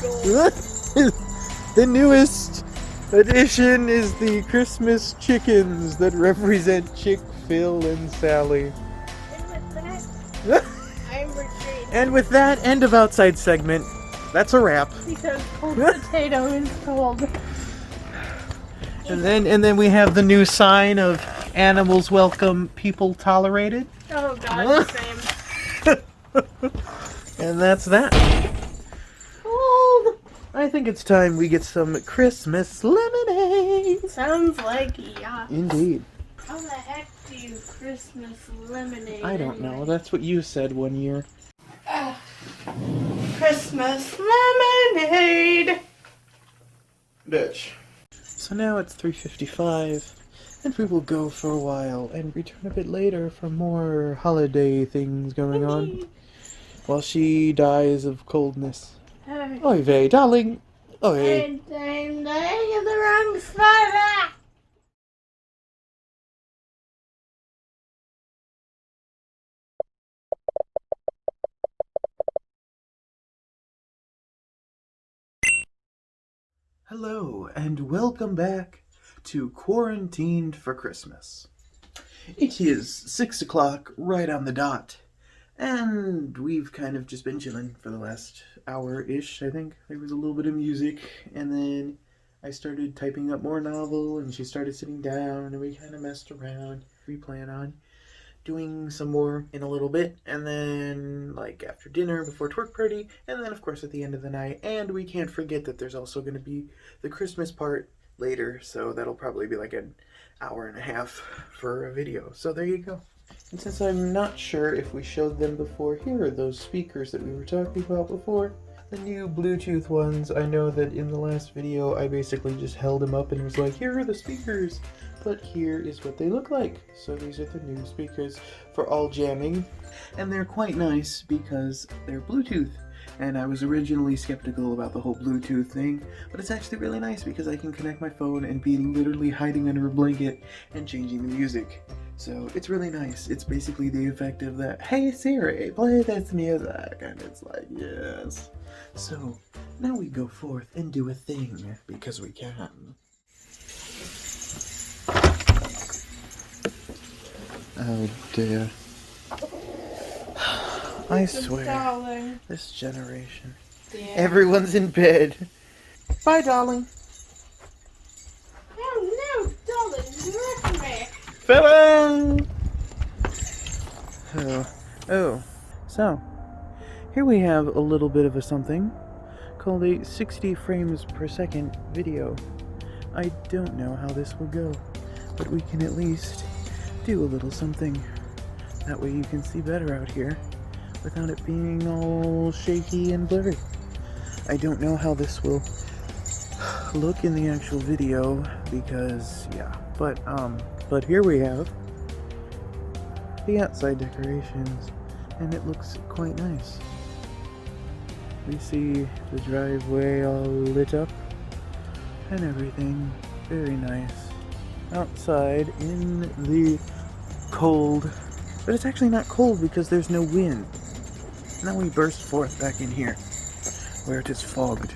[SPEAKER 2] gold.
[SPEAKER 1] The newest addition is the Christmas chickens that represent Chick, Phil, and Sally.
[SPEAKER 2] I'm retreating.
[SPEAKER 1] And with that end of outside segment, that's a wrap.
[SPEAKER 2] Because cold potato is cold.
[SPEAKER 1] And then we have the new sign of animals welcome, people tolerated.
[SPEAKER 2] Oh god, same.
[SPEAKER 1] And that's that.
[SPEAKER 2] Cold.
[SPEAKER 1] I think it's time we get some Christmas lemonade.
[SPEAKER 2] Sounds like yuck.
[SPEAKER 1] Indeed.
[SPEAKER 2] How the heck do you Christmas lemonade?
[SPEAKER 1] I don't know.
[SPEAKER 2] anyway?
[SPEAKER 1] That's what you said one year.
[SPEAKER 2] Christmas lemonade.
[SPEAKER 1] Bitch. So now it's 3:55, and we will go for a while and return a bit later for more holiday things going on. While she dies of coldness. Oy vey, darling. Oy.
[SPEAKER 2] I'm dying in the wrong spot.
[SPEAKER 1] Hello, and welcome back to Quarantined for Christmas. It is 6 o'clock right on the dot, and we've kind of just been chilling for the last hour-ish, I think. There was a little bit of music, and then I started typing up more novel, and she started sitting down, and we kind of messed around. We plan on doing some more in a little bit, and then like after dinner before twerk party, and then of course at the end of the night. And we can't forget that there's also going to be the Christmas part later, so that'll probably be like an hour and a half for a video. So there you go. And since I'm not sure if we showed them before, here are those speakers that we were talking about before. The new Bluetooth ones. I know that in the last video I basically just held them up and was like, here are the speakers. But here is what they look like. So these are the new speakers for all jamming. And they're quite nice because they're Bluetooth. And I was originally skeptical about the whole Bluetooth thing, but it's actually really nice because I can connect my phone and be literally hiding under a blanket and changing the music. So it's really nice. It's basically the effect of that, hey Siri, play this music, and it's like, yes. So now we go forth and do a thing because we can. Oh dear. I swear,
[SPEAKER 2] Darling.
[SPEAKER 1] this generation.
[SPEAKER 2] Yeah.
[SPEAKER 1] Everyone's in bed. Bye, darling.
[SPEAKER 2] Oh no, darling, you left me.
[SPEAKER 1] Farewell! Oh. So, here we have a little bit of a something called a 60 frames per second video. I don't know how this will go, but we can at least do a little something. That way you can see better out here without it being all shaky and blurry. I don't know how this will look in the actual video because, yeah, but here we have the outside decorations, and it looks quite nice. We see the driveway all lit up and everything. Very nice. Outside in the cold, but it's actually not cold because there's no wind. Now we burst forth back in here where it is fogged.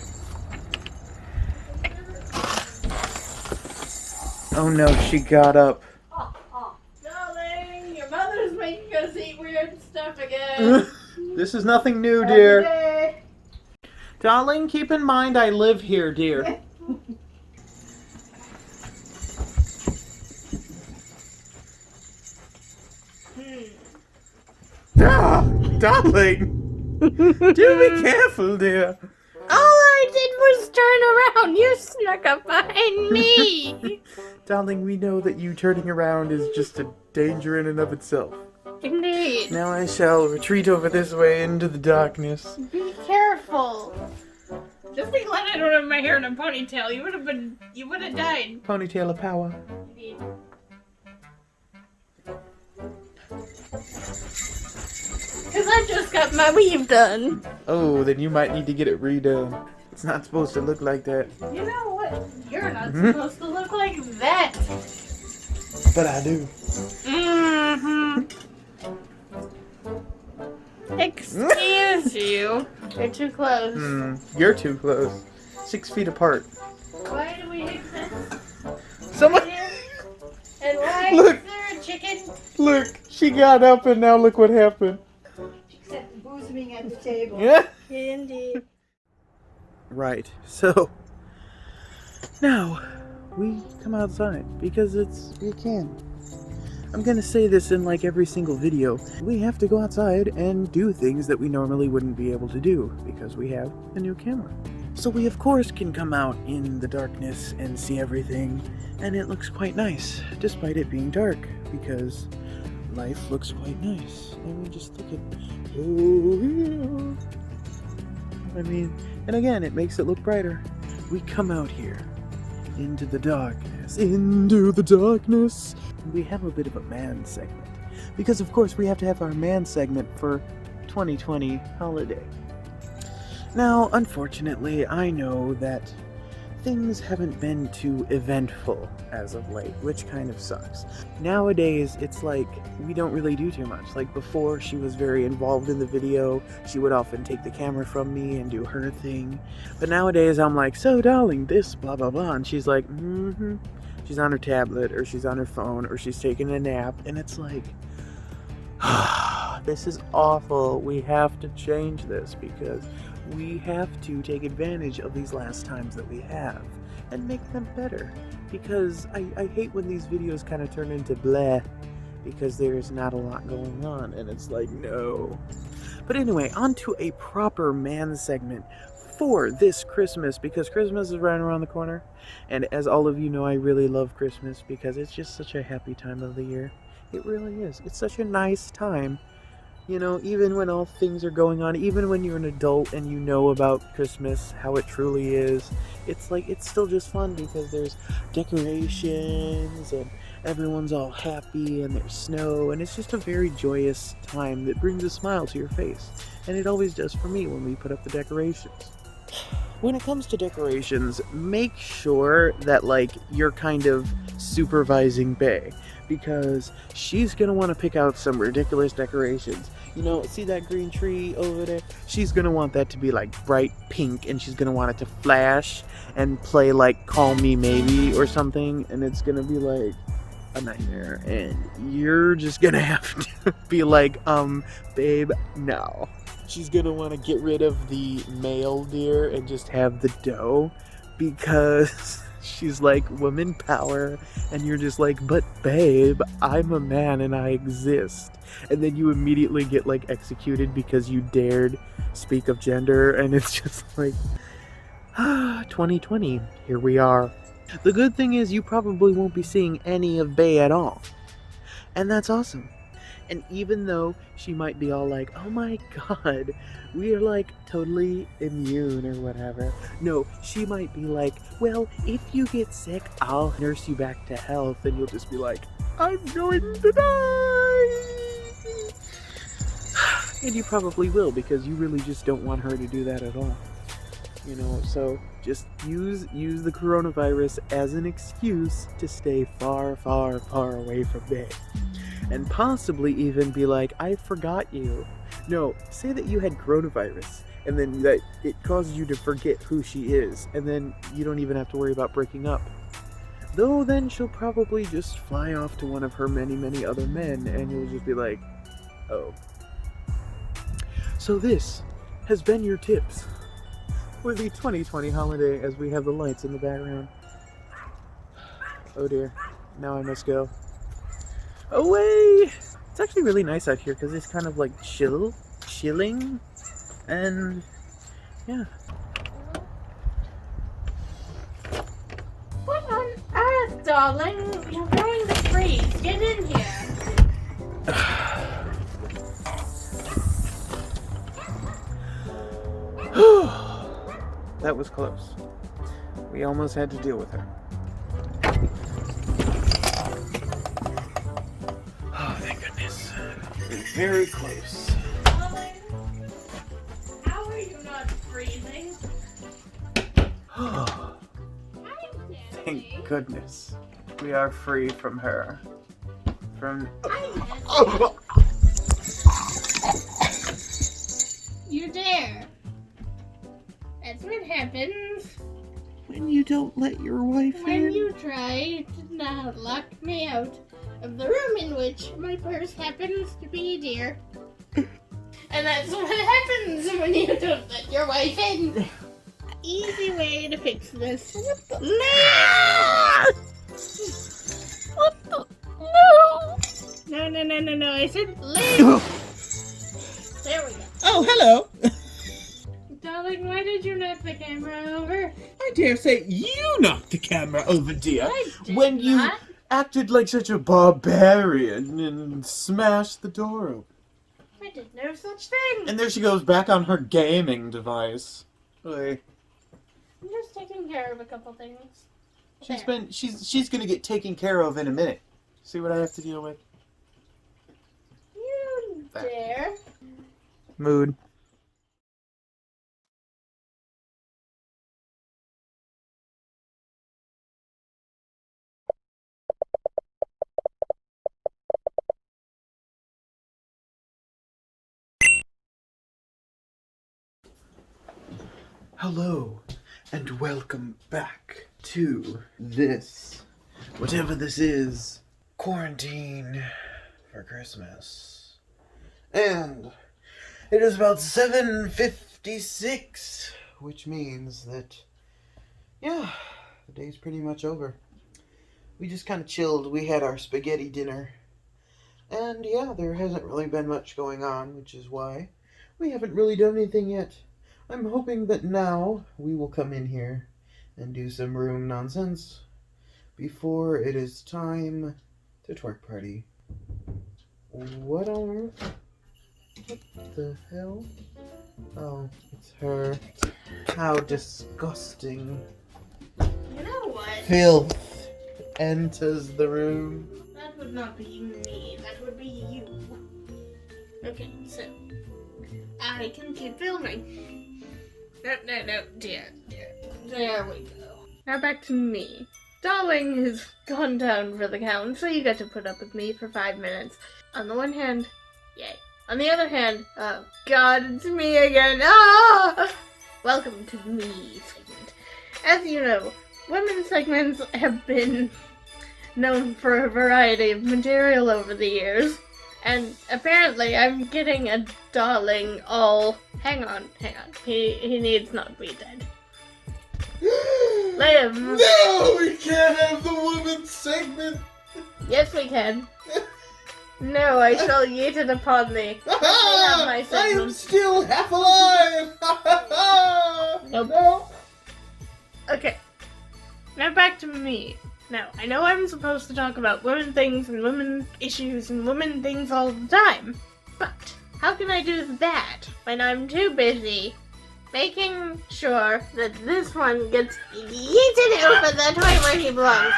[SPEAKER 1] Oh no, she got up.
[SPEAKER 2] Darling, your mother's making us eat weird stuff again.
[SPEAKER 1] This is nothing new,
[SPEAKER 2] Every
[SPEAKER 1] dear.
[SPEAKER 2] day.
[SPEAKER 1] Darling, keep in mind I live here, dear. Ah, darling! Do be careful, dear.
[SPEAKER 2] All I did was turn around. You snuck up behind me.
[SPEAKER 1] Darling, we know that you turning around is just a danger in and of itself.
[SPEAKER 2] Indeed.
[SPEAKER 1] Now I shall retreat over this way into the darkness.
[SPEAKER 2] Be careful. Just be glad I don't have my hair in a ponytail. You would have died.
[SPEAKER 1] Ponytail of power.
[SPEAKER 2] Indeed. Because I just got my weave done.
[SPEAKER 1] Oh, then you might need to get it redone. It's not supposed to look like that.
[SPEAKER 2] You know what? You're not supposed to look like that.
[SPEAKER 1] But I do.
[SPEAKER 2] Mm-hmm. Excuse you. You're too close.
[SPEAKER 1] You're too close. 6 feet apart.
[SPEAKER 2] Why do we exist?
[SPEAKER 1] Someone...
[SPEAKER 2] And why
[SPEAKER 1] Look.
[SPEAKER 2] is there a chicken?
[SPEAKER 1] Look, she got up and now look what happened.
[SPEAKER 3] Except boozing at the table.
[SPEAKER 1] Yeah.
[SPEAKER 2] Indeed.
[SPEAKER 1] Right, so now we come outside because we can. I'm gonna say this in like every single video. We have to go outside and do things that we normally wouldn't be able to do because we have a new camera. So we of course can come out in the darkness and see everything, and it looks quite nice despite it being dark because life looks quite nice. I mean, just look at, oh yeah. I mean, and again, it makes it look brighter. We come out here into the darkness, We have a bit of a man segment because, of course, we have to have our man segment for 2020 holiday. Now, unfortunately, I know that things haven't been too eventful as of late, which kind of sucks. Nowadays, it's like we don't really do too much. Like before, she was very involved in the video. She would often take the camera from me and do her thing. But nowadays, I'm like, so darling, this, blah, blah, blah. And she's like, mm-hmm. She's on her tablet, or she's on her phone, or she's taking a nap. And it's like, this is awful. We have to change this because we have to take advantage of these last times that we have and make them better. Because I hate when these videos kind of turn into bleh because there's not a lot going on, and it's like, no. But anyway, on to a proper man segment for this Christmas, because Christmas is right around the corner. And as all of you know, I really love Christmas because it's just such a happy time of the year. It really is. It's such a nice time. You know, even when all things are going on, even when you're an adult and you know about Christmas, how it truly is, it's like, it's still just fun because there's decorations and everyone's all happy and there's snow, and it's just a very joyous time that brings a smile to your face. And it always does for me when we put up the decorations. When it comes to decorations, make sure that, like, you're kind of supervising Bae, because she's gonna want to pick out some ridiculous decorations. You know, see that green tree over there? She's gonna want that to be like bright pink, and she's gonna want it to flash and play like Call Me Maybe or something, and it's gonna be like a nightmare, and you're just gonna have to be like, babe, no. She's gonna want to get rid of the male deer and just have the doe, because she's like, woman power, and you're just like, but babe, I'm a man and I exist. And then you immediately get like executed because you dared speak of gender, and it's just like, 2020, here we are. The good thing is you probably won't be seeing any of Bae at all, and that's awesome. And even though she might be all like, oh my god, we are like totally immune or whatever. No, she might be like, well, if you get sick, I'll nurse you back to health. And you'll just be like, I'm going to die. And you probably will, because you really just don't want her to do that at all. You know, so just use the coronavirus as an excuse to stay far, far, far away from Bae. And possibly even be like, I forgot you. No, say that you had coronavirus, and then that it causes you to forget who she is, and then you don't even have to worry about breaking up. Though then she'll probably just fly off to one of her many, many other men, and you'll just be like, oh. So this has been your tips for the 2020 holiday, as we have the lights in the background. Oh dear, now I must go away. It's actually really nice out here because it's kind of like chilling, and yeah.
[SPEAKER 2] What on earth, darling? You're going to freeze. Get in here.
[SPEAKER 1] That was close. We almost had to deal with her. Oh, thank goodness. Very close.
[SPEAKER 2] Darling, how are you not freezing?
[SPEAKER 1] Thank goodness. We are free from her.
[SPEAKER 2] You dare. That's what happens
[SPEAKER 1] When you don't let your wife
[SPEAKER 2] when
[SPEAKER 1] in.
[SPEAKER 2] you try to not lock me out of the room in which my purse happens to be, dear. And that's what happens when you don't let your wife in. Easy way to fix this. What the? No! No. I said leave. There we go.
[SPEAKER 4] Oh, hello.
[SPEAKER 2] Darling, why did you knock the camera over?
[SPEAKER 4] I dare say you knocked the camera over, dear.
[SPEAKER 2] I did
[SPEAKER 1] When you
[SPEAKER 2] not.
[SPEAKER 1] acted like such a barbarian and smashed the door open.
[SPEAKER 2] I did no such thing.
[SPEAKER 1] And there she goes back on her gaming device. Oy.
[SPEAKER 2] I'm just taking care of a couple things.
[SPEAKER 1] She's gonna get taken care of in a minute. See what I have to deal with?
[SPEAKER 2] You dare.
[SPEAKER 1] Mood. Hello, and welcome back to this, whatever this is, quarantine for Christmas. And it is about 7:56, which means that, yeah, the day's pretty much over. We just kind of chilled. We had our spaghetti dinner. And yeah, there hasn't really been much going on, which is why we haven't really done anything yet. I'm hoping that now we will come in here and do some room nonsense before it is time to twerk party. What on earth? What the hell? Oh, it's her. How disgusting.
[SPEAKER 2] You know what?
[SPEAKER 1] Filth enters the room.
[SPEAKER 2] That would not be me. That would be you. Okay, so I can keep filming. No, dear. There we go. Now back to me. Darling has gone down for the count, so you get to put up with me for 5 minutes. On the one hand, yay. On the other hand, oh god, it's me again. Ah! Welcome to the me segment. As you know, women's segments have been known for a variety of material over the years. And apparently I'm getting a darling all... Hang on. He needs not be dead. Live!
[SPEAKER 1] No, we can't have the women's segment!
[SPEAKER 2] Yes, we can. No, I shall yeet it upon thee.
[SPEAKER 1] I am still half alive!
[SPEAKER 2] Nope.
[SPEAKER 1] No.
[SPEAKER 2] Okay. Now back to me. Now, I know I'm supposed to talk about women things and women issues and women things all the time, but how can I do that when I'm too busy making sure that this one gets yeeted over the toy where he belongs?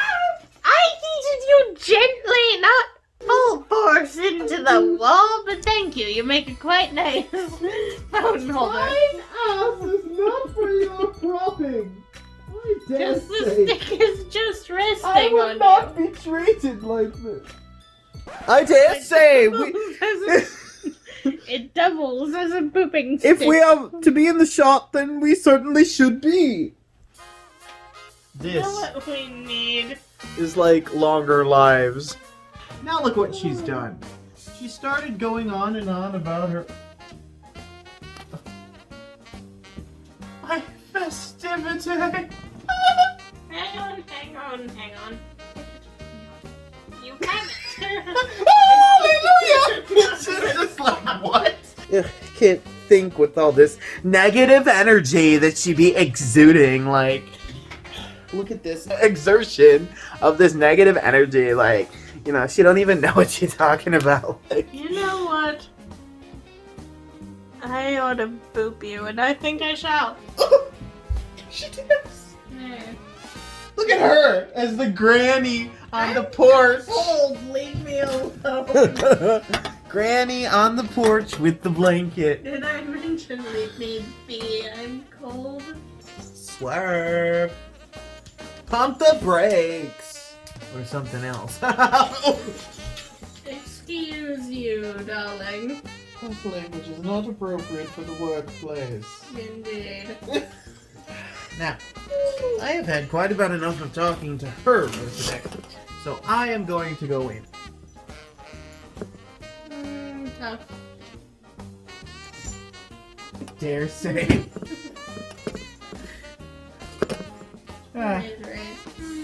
[SPEAKER 2] I yeeted you gently, not full force into the wall, but thank you. You make a quite nice phone holder.
[SPEAKER 1] Mine ass is not for your propping. I dare
[SPEAKER 2] Just the
[SPEAKER 1] say,
[SPEAKER 2] stick is just resting
[SPEAKER 1] I
[SPEAKER 2] on
[SPEAKER 1] would not
[SPEAKER 2] you.
[SPEAKER 1] be treated like this. I dare say,
[SPEAKER 2] It doubles as a pooping stick.
[SPEAKER 1] if we are to be in the shot, then we certainly should be.
[SPEAKER 2] You know what we need?
[SPEAKER 1] Is like longer lives. Now look what she's done. She started going on and on about her... My festivity!
[SPEAKER 2] Hang on. You have it.
[SPEAKER 1] Hallelujah! It's just like, what? Ugh, can't think with all this negative energy that she be exuding, like... Look at this exertion of this negative energy, like, you know, she don't even know what she's talking about. Like,
[SPEAKER 2] You know what? I ought to boop you, and I think I shall.
[SPEAKER 1] she does.
[SPEAKER 2] There.
[SPEAKER 1] Look at her as the granny on the porch.
[SPEAKER 2] Oh, leave me alone.
[SPEAKER 1] Granny on the porch with the blanket.
[SPEAKER 2] Did I mention leave me be? I'm cold.
[SPEAKER 1] Swerve. Pump the brakes. Or something else.
[SPEAKER 2] Excuse you, darling.
[SPEAKER 1] This language is not appropriate for the workplace.
[SPEAKER 2] Indeed.
[SPEAKER 1] Now, I have had quite about enough of talking to her for today, so I am going to go in.
[SPEAKER 2] Tough.
[SPEAKER 1] Dare say.
[SPEAKER 2] Right.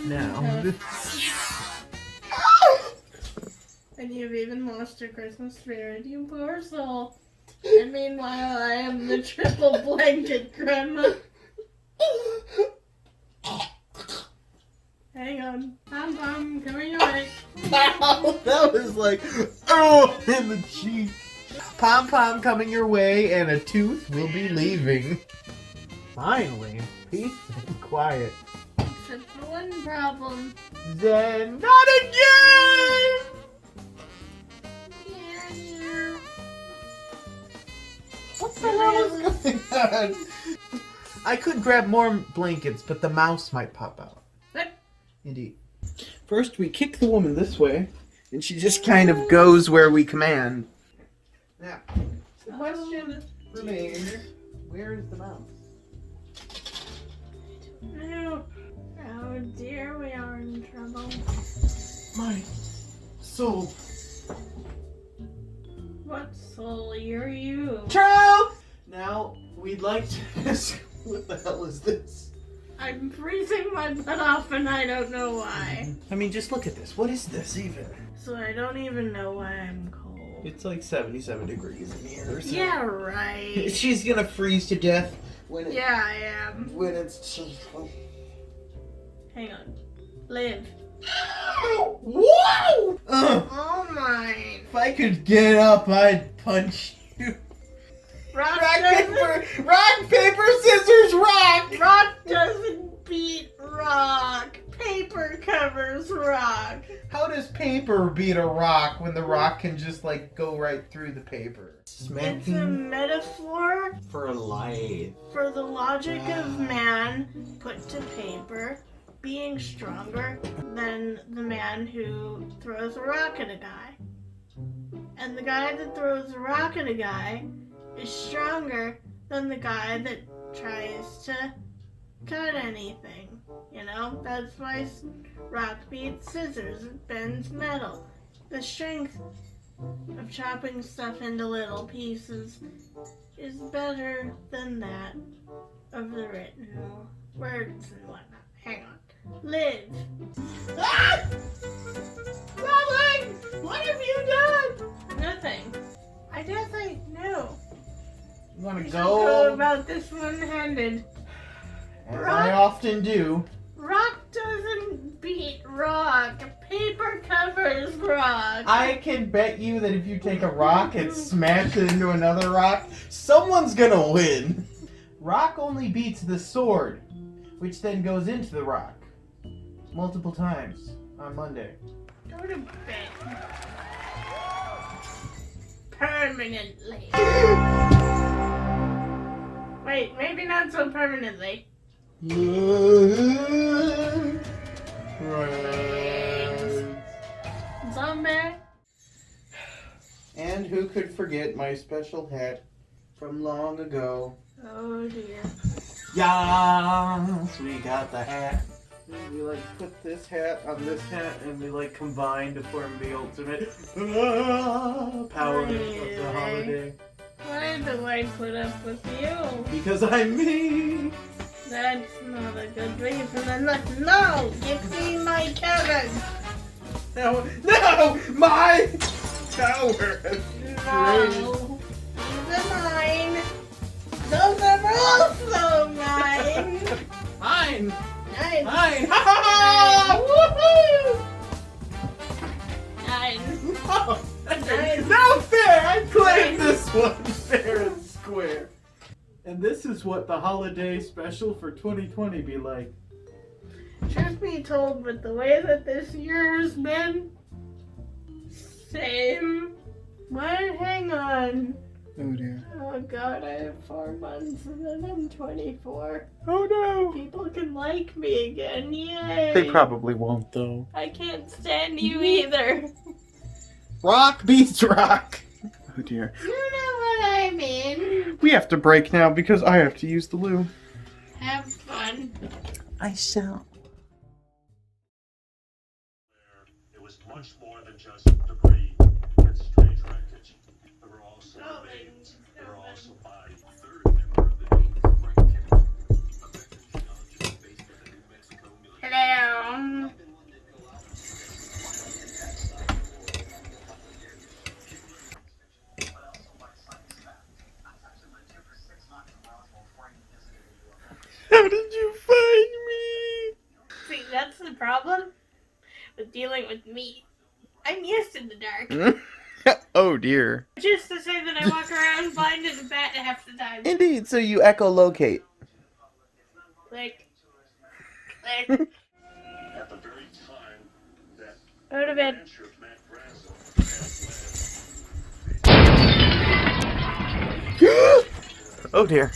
[SPEAKER 1] Now.
[SPEAKER 2] And you've even lost your Christmas spirit, you poor soul. And meanwhile, I am the triple blanket grandma. Hang on. I'm coming away.
[SPEAKER 1] Wow, that was like, oh, in the cheek. Pom pom coming your way, and a tooth will be leaving. Finally, peace and quiet.
[SPEAKER 2] Except for one problem.
[SPEAKER 1] Then not again.
[SPEAKER 2] Yeah.
[SPEAKER 1] What the hell is going on? I could grab more blankets, but the mouse might pop out.
[SPEAKER 2] What?
[SPEAKER 1] Indeed. First, we kick the woman this way, and she just kind of goes where we command. Now, the question remains, where is the mouse?
[SPEAKER 2] No. Oh dear, we are in trouble.
[SPEAKER 1] My soul.
[SPEAKER 2] What soul are you?
[SPEAKER 1] True! Now, we'd like to ask, what the hell is this?
[SPEAKER 2] I'm freezing my butt off and I don't know why.
[SPEAKER 1] I mean, just look at this. What is this even?
[SPEAKER 2] So I don't even know why I'm cold.
[SPEAKER 1] It's like 77 degrees in here. So
[SPEAKER 2] Yeah, right.
[SPEAKER 1] she's gonna freeze to death when it,
[SPEAKER 2] Yeah, I am.
[SPEAKER 1] when it's.
[SPEAKER 2] Hang on. Live.
[SPEAKER 1] Whoa!
[SPEAKER 2] Oh my.
[SPEAKER 1] If I could get up, I'd punch you.
[SPEAKER 2] Rock
[SPEAKER 1] Rock, paper, scissors, rock!
[SPEAKER 2] Rock doesn't beat rock. Paper covers rock.
[SPEAKER 1] How does paper beat a rock when the rock can just like go right through the paper?
[SPEAKER 2] It's a
[SPEAKER 1] Smacking
[SPEAKER 2] metaphor
[SPEAKER 1] for life.
[SPEAKER 2] for the logic of man put to paper being stronger than the man who throws a rock at a guy. And the guy that throws a rock at a guy is stronger than the guy that tries to cut anything. You know, that's why rock beats scissors, it bends metal. The strength of chopping stuff into little pieces is better than that of the written words and whatnot. Hang on. Live. Ah! Darling! What have you done? Nothing. I guess I know.
[SPEAKER 1] You wanna
[SPEAKER 2] I should
[SPEAKER 1] go?
[SPEAKER 2] go about this one-handed.
[SPEAKER 1] As I often do.
[SPEAKER 2] Rock doesn't beat rock. Paper covers rock.
[SPEAKER 1] I can bet you that if you take a rock and smash it into another rock, someone's gonna win. Rock only beats the sword, which then goes into the rock. Multiple times on Monday.
[SPEAKER 2] Go to bed. Permanently. Wait, maybe not so permanently. Zombie.
[SPEAKER 1] And who could forget my special hat from long ago?
[SPEAKER 2] Oh dear.
[SPEAKER 1] Yes, we got the hat. We like put this hat on this hat and we like combine to form the ultimate power of the holiday.
[SPEAKER 2] Why do I put up with you?
[SPEAKER 1] Because I'm me.
[SPEAKER 2] That's not a good reason enough. No! Give me my Kevin!
[SPEAKER 1] No, my power.
[SPEAKER 2] No! These are mine! Those are also mine!
[SPEAKER 1] Mine.
[SPEAKER 2] Nine!
[SPEAKER 1] Mine. Ha ha ha! Woohoo!
[SPEAKER 2] Nine!
[SPEAKER 1] No fair! I claim this one fair and square. And this is what the holiday special for 2020 be like.
[SPEAKER 2] Truth be told, with the way that this year has been, same. What? Hang on.
[SPEAKER 1] Oh dear.
[SPEAKER 2] Oh god, I have 4 months and then I'm 24.
[SPEAKER 1] Oh no.
[SPEAKER 2] People can like me again, yay!
[SPEAKER 1] They probably won't though.
[SPEAKER 2] I can't stand you either.
[SPEAKER 1] Rock beats rock. Oh dear.
[SPEAKER 2] You know what I mean.
[SPEAKER 1] We have to break now because I have to use the loo.
[SPEAKER 2] Have fun.
[SPEAKER 1] I shall.
[SPEAKER 5] It was much more than just debris and strange wreckage. There were also remains. There were also bodies. A third member of the Twerk affected geologists based in the New Mexico military.
[SPEAKER 2] Hello.
[SPEAKER 1] How did you find me?
[SPEAKER 2] See, that's the problem with dealing with me. I'm used to the dark.
[SPEAKER 1] Oh dear.
[SPEAKER 2] Just to say that I walk around blind as a bat half the time.
[SPEAKER 1] Indeed, so you echolocate.
[SPEAKER 2] Click. Click.
[SPEAKER 5] At the very time that
[SPEAKER 2] Go to bed.
[SPEAKER 5] rancher Matt Brazel had
[SPEAKER 1] Oh dear.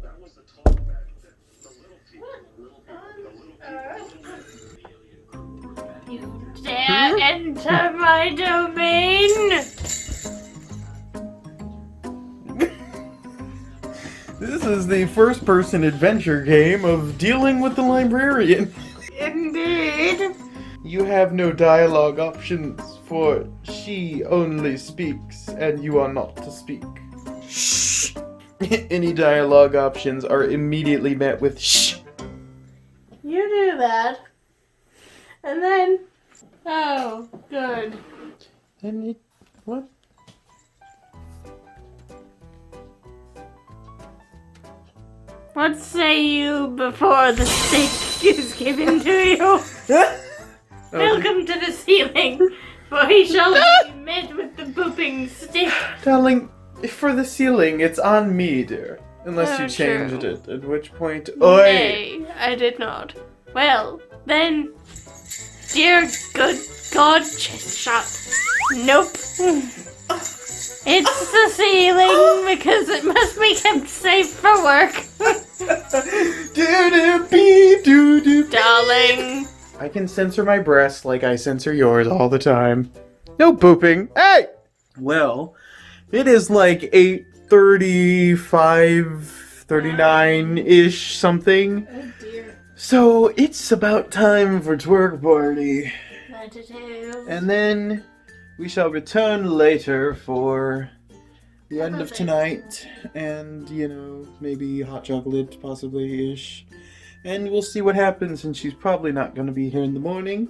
[SPEAKER 5] that was the talk back then. The little people, little
[SPEAKER 1] is the first-person adventure game of dealing with the librarian.
[SPEAKER 2] Indeed.
[SPEAKER 1] You have no dialogue options, for she only speaks, and you are not to speak. Shh. Any dialogue options are immediately met with shh.
[SPEAKER 2] You do that. And then... Oh, good.
[SPEAKER 1] And it... what?
[SPEAKER 2] What say you before the stick is given to you? Welcome to the ceiling, for he shall be met with the booping stick.
[SPEAKER 1] Darling, for the ceiling, it's on me, dear. Unless
[SPEAKER 2] Oh,
[SPEAKER 1] you changed
[SPEAKER 2] true.
[SPEAKER 1] it, at which point... Oi!
[SPEAKER 2] Nay, I did not. Well, then, dear good God, chest shot. Nope. It's the ceiling because it must be kept safe for work.
[SPEAKER 1] Do-do-be-do-do-be.
[SPEAKER 2] Darling.
[SPEAKER 1] I can censor my breasts like I censor yours all the time. No booping. Hey! Well, it is like 8:35, 39-ish something.
[SPEAKER 2] Oh dear.
[SPEAKER 1] So it's about time for twerk party.
[SPEAKER 2] That it is.
[SPEAKER 1] And then we shall return later for the end of tonight. And, you know, maybe hot chocolate, possibly-ish. And we'll see what happens, and she's probably not going to be here in the morning.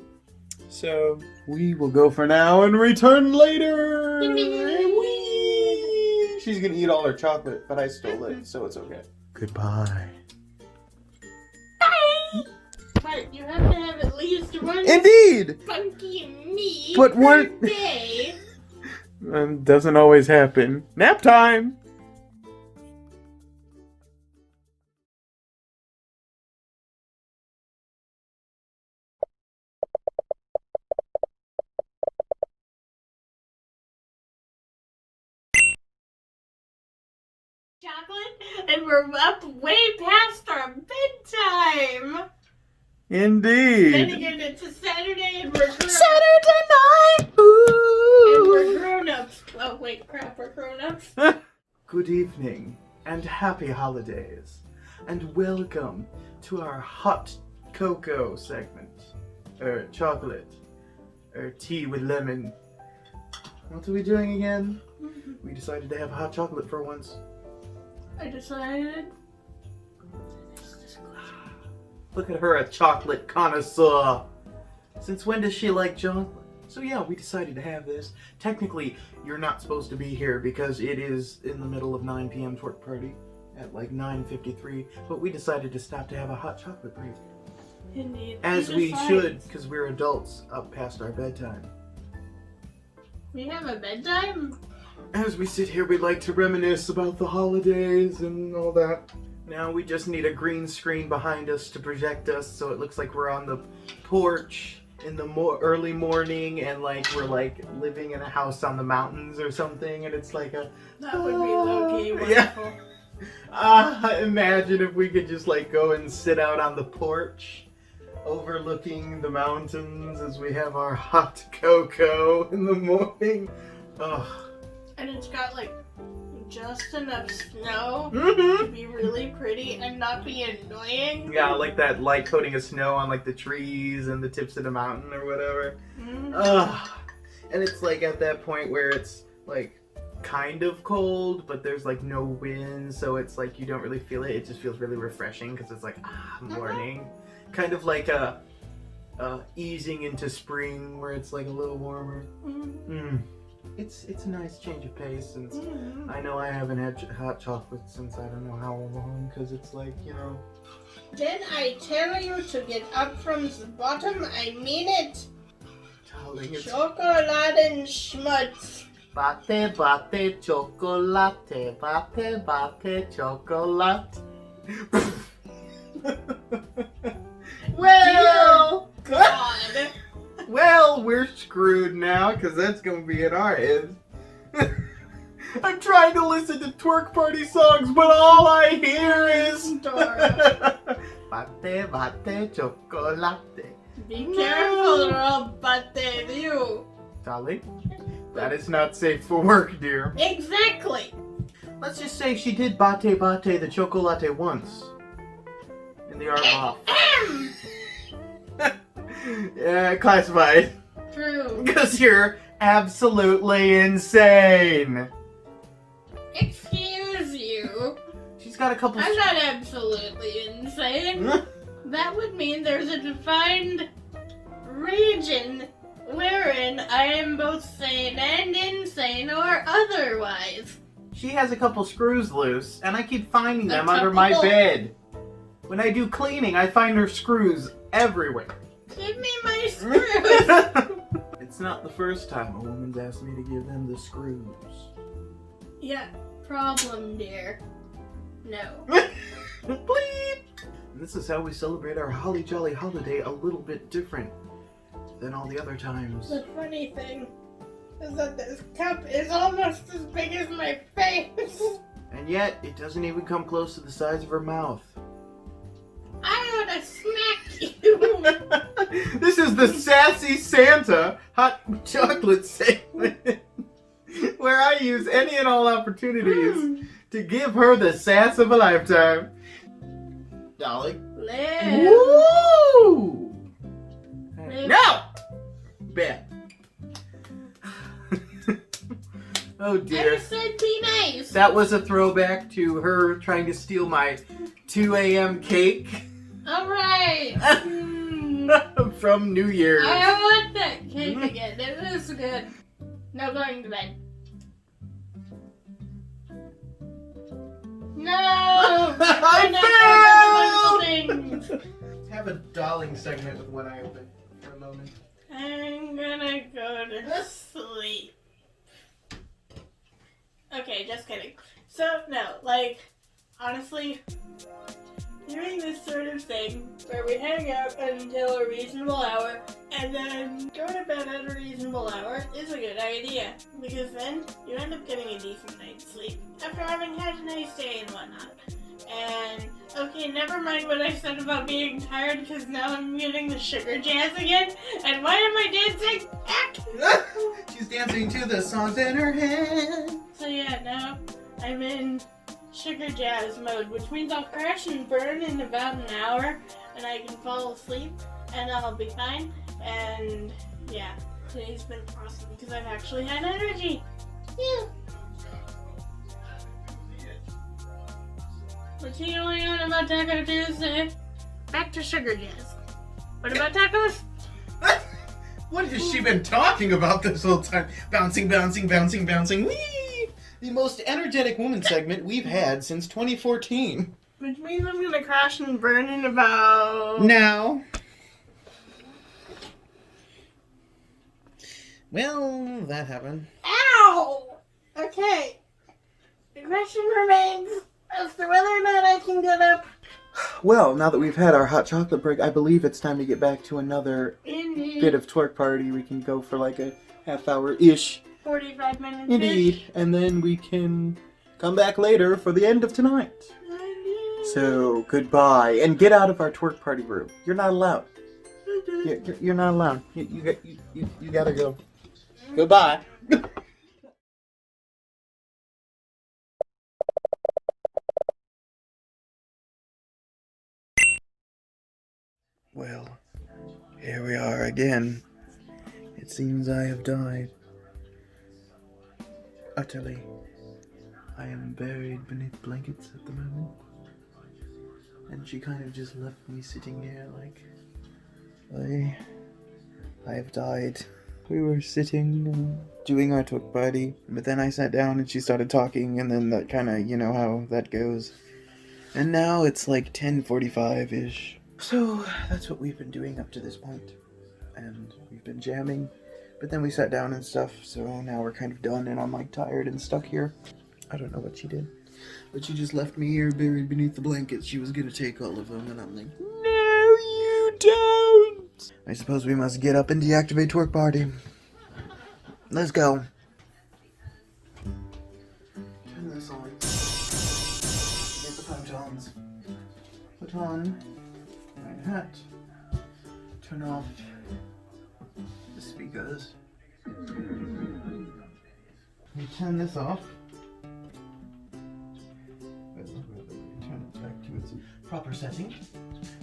[SPEAKER 1] So we will go for now and return later. Whee! She's going to eat all her chocolate, but I stole it, so it's okay. Goodbye.
[SPEAKER 2] But you have to have at least one
[SPEAKER 1] Indeed!
[SPEAKER 2] funky and me
[SPEAKER 1] But
[SPEAKER 2] per
[SPEAKER 1] one-
[SPEAKER 2] day.
[SPEAKER 1] Doesn't always happen. Nap time!
[SPEAKER 2] Chocolate, and we're up way past our bedtime. Then
[SPEAKER 1] Indeed.
[SPEAKER 2] again, it's a Saturday, and we're grown.
[SPEAKER 1] Saturday night!
[SPEAKER 2] And
[SPEAKER 1] Ooh!
[SPEAKER 2] we're grown-ups. Oh wait, crap, we're grown-ups.
[SPEAKER 1] Good evening and happy holidays, and welcome to our hot cocoa segment, or chocolate, or tea with lemon. What are we doing again? We decided to have hot chocolate for once.
[SPEAKER 2] I decided.
[SPEAKER 1] Look at her, a chocolate connoisseur. Since when does she like chocolate? So yeah, we decided to have this. Technically, you're not supposed to be here because it is in the middle of 9 p.m. twerk party at like 9:53, but we decided to stop to have a hot chocolate break.
[SPEAKER 2] Indeed.
[SPEAKER 1] As we
[SPEAKER 2] decide.
[SPEAKER 1] should, because we're adults up past our bedtime.
[SPEAKER 2] We have a bedtime?
[SPEAKER 1] As we sit here, we'd like to reminisce about the holidays and all that. Now we just need a green screen behind us to project us so it looks like we're on the porch in the early morning and like we're like living in a house on the mountains or something, and it's like a...
[SPEAKER 2] That would be low-key
[SPEAKER 1] Yeah.
[SPEAKER 2] wonderful.
[SPEAKER 1] Imagine if we could just like go and sit out on the porch overlooking the mountains as we have our hot cocoa in the morning. Ugh.
[SPEAKER 2] And it's got like just enough snow
[SPEAKER 1] Mm-hmm.
[SPEAKER 2] to be really pretty and not be annoying.
[SPEAKER 1] Yeah, like that light coating of snow on like the trees and the tips of the mountain or whatever.
[SPEAKER 2] Mhm.
[SPEAKER 1] Ugh. And it's like at that point where it's like kind of cold, but there's like no wind, so it's like you don't really feel it. It just feels really refreshing because it's like morning. Kind of like a easing into spring where it's like a little warmer.
[SPEAKER 2] Mhm.
[SPEAKER 1] It's a nice change of pace, and
[SPEAKER 2] Mhm.
[SPEAKER 1] I know I haven't had hot chocolate since I don't know how long, because it's like, you know.
[SPEAKER 2] Then I tell you to get up from the bottom, I mean it.
[SPEAKER 1] Darling, it's
[SPEAKER 2] Chocolate and schmutz.
[SPEAKER 1] Bate, bate, chocolate, bate, bate, chocolate. Well,
[SPEAKER 2] God.
[SPEAKER 1] well, we're screwed now, because that's going to be in our heads. I'm trying to listen to twerk party songs, but all I hear is...
[SPEAKER 2] Dora.
[SPEAKER 1] Bate, bate, chocolate.
[SPEAKER 2] Be careful or I'll bate you.
[SPEAKER 1] Darling, that is not safe for work, dear.
[SPEAKER 2] Exactly.
[SPEAKER 1] Let's just say she did Bate Bate the Chocolate once. In the art loft. Yeah, classified.
[SPEAKER 2] True.
[SPEAKER 1] Because you're absolutely insane.
[SPEAKER 2] Excuse you.
[SPEAKER 1] She's got a couple...
[SPEAKER 2] I'm not absolutely insane. That would mean there's a defined region wherein I am both sane and insane or otherwise.
[SPEAKER 1] She has a couple screws loose, and I keep finding them
[SPEAKER 2] A
[SPEAKER 1] under my
[SPEAKER 2] couple?
[SPEAKER 1] bed. When I do cleaning, I find her screws everywhere.
[SPEAKER 2] Give me my screws.
[SPEAKER 1] It's not the first time a woman's asked me to give them the screws.
[SPEAKER 2] Yeah, problem, dear. No.
[SPEAKER 1] Bleep! And this is how we celebrate our holly jolly holiday a little bit different than all the other times.
[SPEAKER 2] The funny thing is that this cup is almost as big as my face.
[SPEAKER 1] And yet, it doesn't even come close to the size of her mouth.
[SPEAKER 2] I want to smack you.
[SPEAKER 1] This is the Sassy Santa hot chocolate segment, where I use any and all opportunities to give her the sass of a lifetime. Dolly.
[SPEAKER 2] Live.
[SPEAKER 1] Woo!
[SPEAKER 2] Live.
[SPEAKER 1] No! Bad. Oh dear.
[SPEAKER 2] I said be nice.
[SPEAKER 1] That was a throwback to her trying to steal my 2 a.m. cake
[SPEAKER 2] Alright.
[SPEAKER 1] from New Year's.
[SPEAKER 2] I want that cake again. It was good. No going to bed. No!
[SPEAKER 1] I
[SPEAKER 2] failed!
[SPEAKER 1] Have a dolling segment with one eye open for a moment.
[SPEAKER 2] I'm gonna go to sleep. Okay, just kidding. So, no, like, honestly, doing this sort of thing where we hang out until a reasonable hour and then go to bed at a reasonable hour is a good idea, because then you end up getting a decent night's sleep after having had a nice day and whatnot. And, okay, never mind what I said about being tired, because now I'm getting the sugar jazz again. And why am I dancing? Heck!
[SPEAKER 1] She's dancing to the songs in her head.
[SPEAKER 2] So yeah, now I'm in sugar jazz mode, which means I'll crash and burn in about an hour, and I can fall asleep, and I'll be fine. And yeah, today's been awesome because I've actually had energy. Yeah. What's he going on about Taco Tuesday? Back to sugar jazz. What about tacos?
[SPEAKER 1] What has she been talking about this whole time? Bouncing, bouncing, bouncing, bouncing. Whee! The most energetic woman segment we've had since 2014.
[SPEAKER 2] Which means I'm gonna crash and burn in about...
[SPEAKER 1] Now. Well, that happened.
[SPEAKER 2] Ow! Okay. The question remains as to whether or not I can get up.
[SPEAKER 1] Well, now that we've had our hot chocolate break, I believe it's time to get back to another
[SPEAKER 2] Indeed.
[SPEAKER 1] bit of twerk party. We can go for like a half hour-ish.
[SPEAKER 2] 45 minutes.
[SPEAKER 1] Indeed. And then we can come back later for the end of tonight. So, goodbye. And get out of our twerk party room. You're not allowed. You're not allowed. You gotta go. Goodbye. Well, here we are again. It seems I have died. Utterly. I am buried beneath blankets at the moment. And she kind of just left me sitting here like... I have died. We were sitting, doing our talk party, but then I sat down and she started talking, and then that kind of, you know how that goes. And now it's like 10:45-ish. So, that's what we've been doing up to this point. And we've been jamming, but then we sat down and stuff, so now we're kind of done, and I'm like tired and stuck here. I don't know what she did, but she just left me here buried beneath the blankets. She was gonna take all of them, and I'm like, no, you don't! I suppose we must get up and deactivate Twerk Party. Let's go. Turn this on. Get the photons. Put on my hat. Turn off the speakers. We turn this off. proper setting,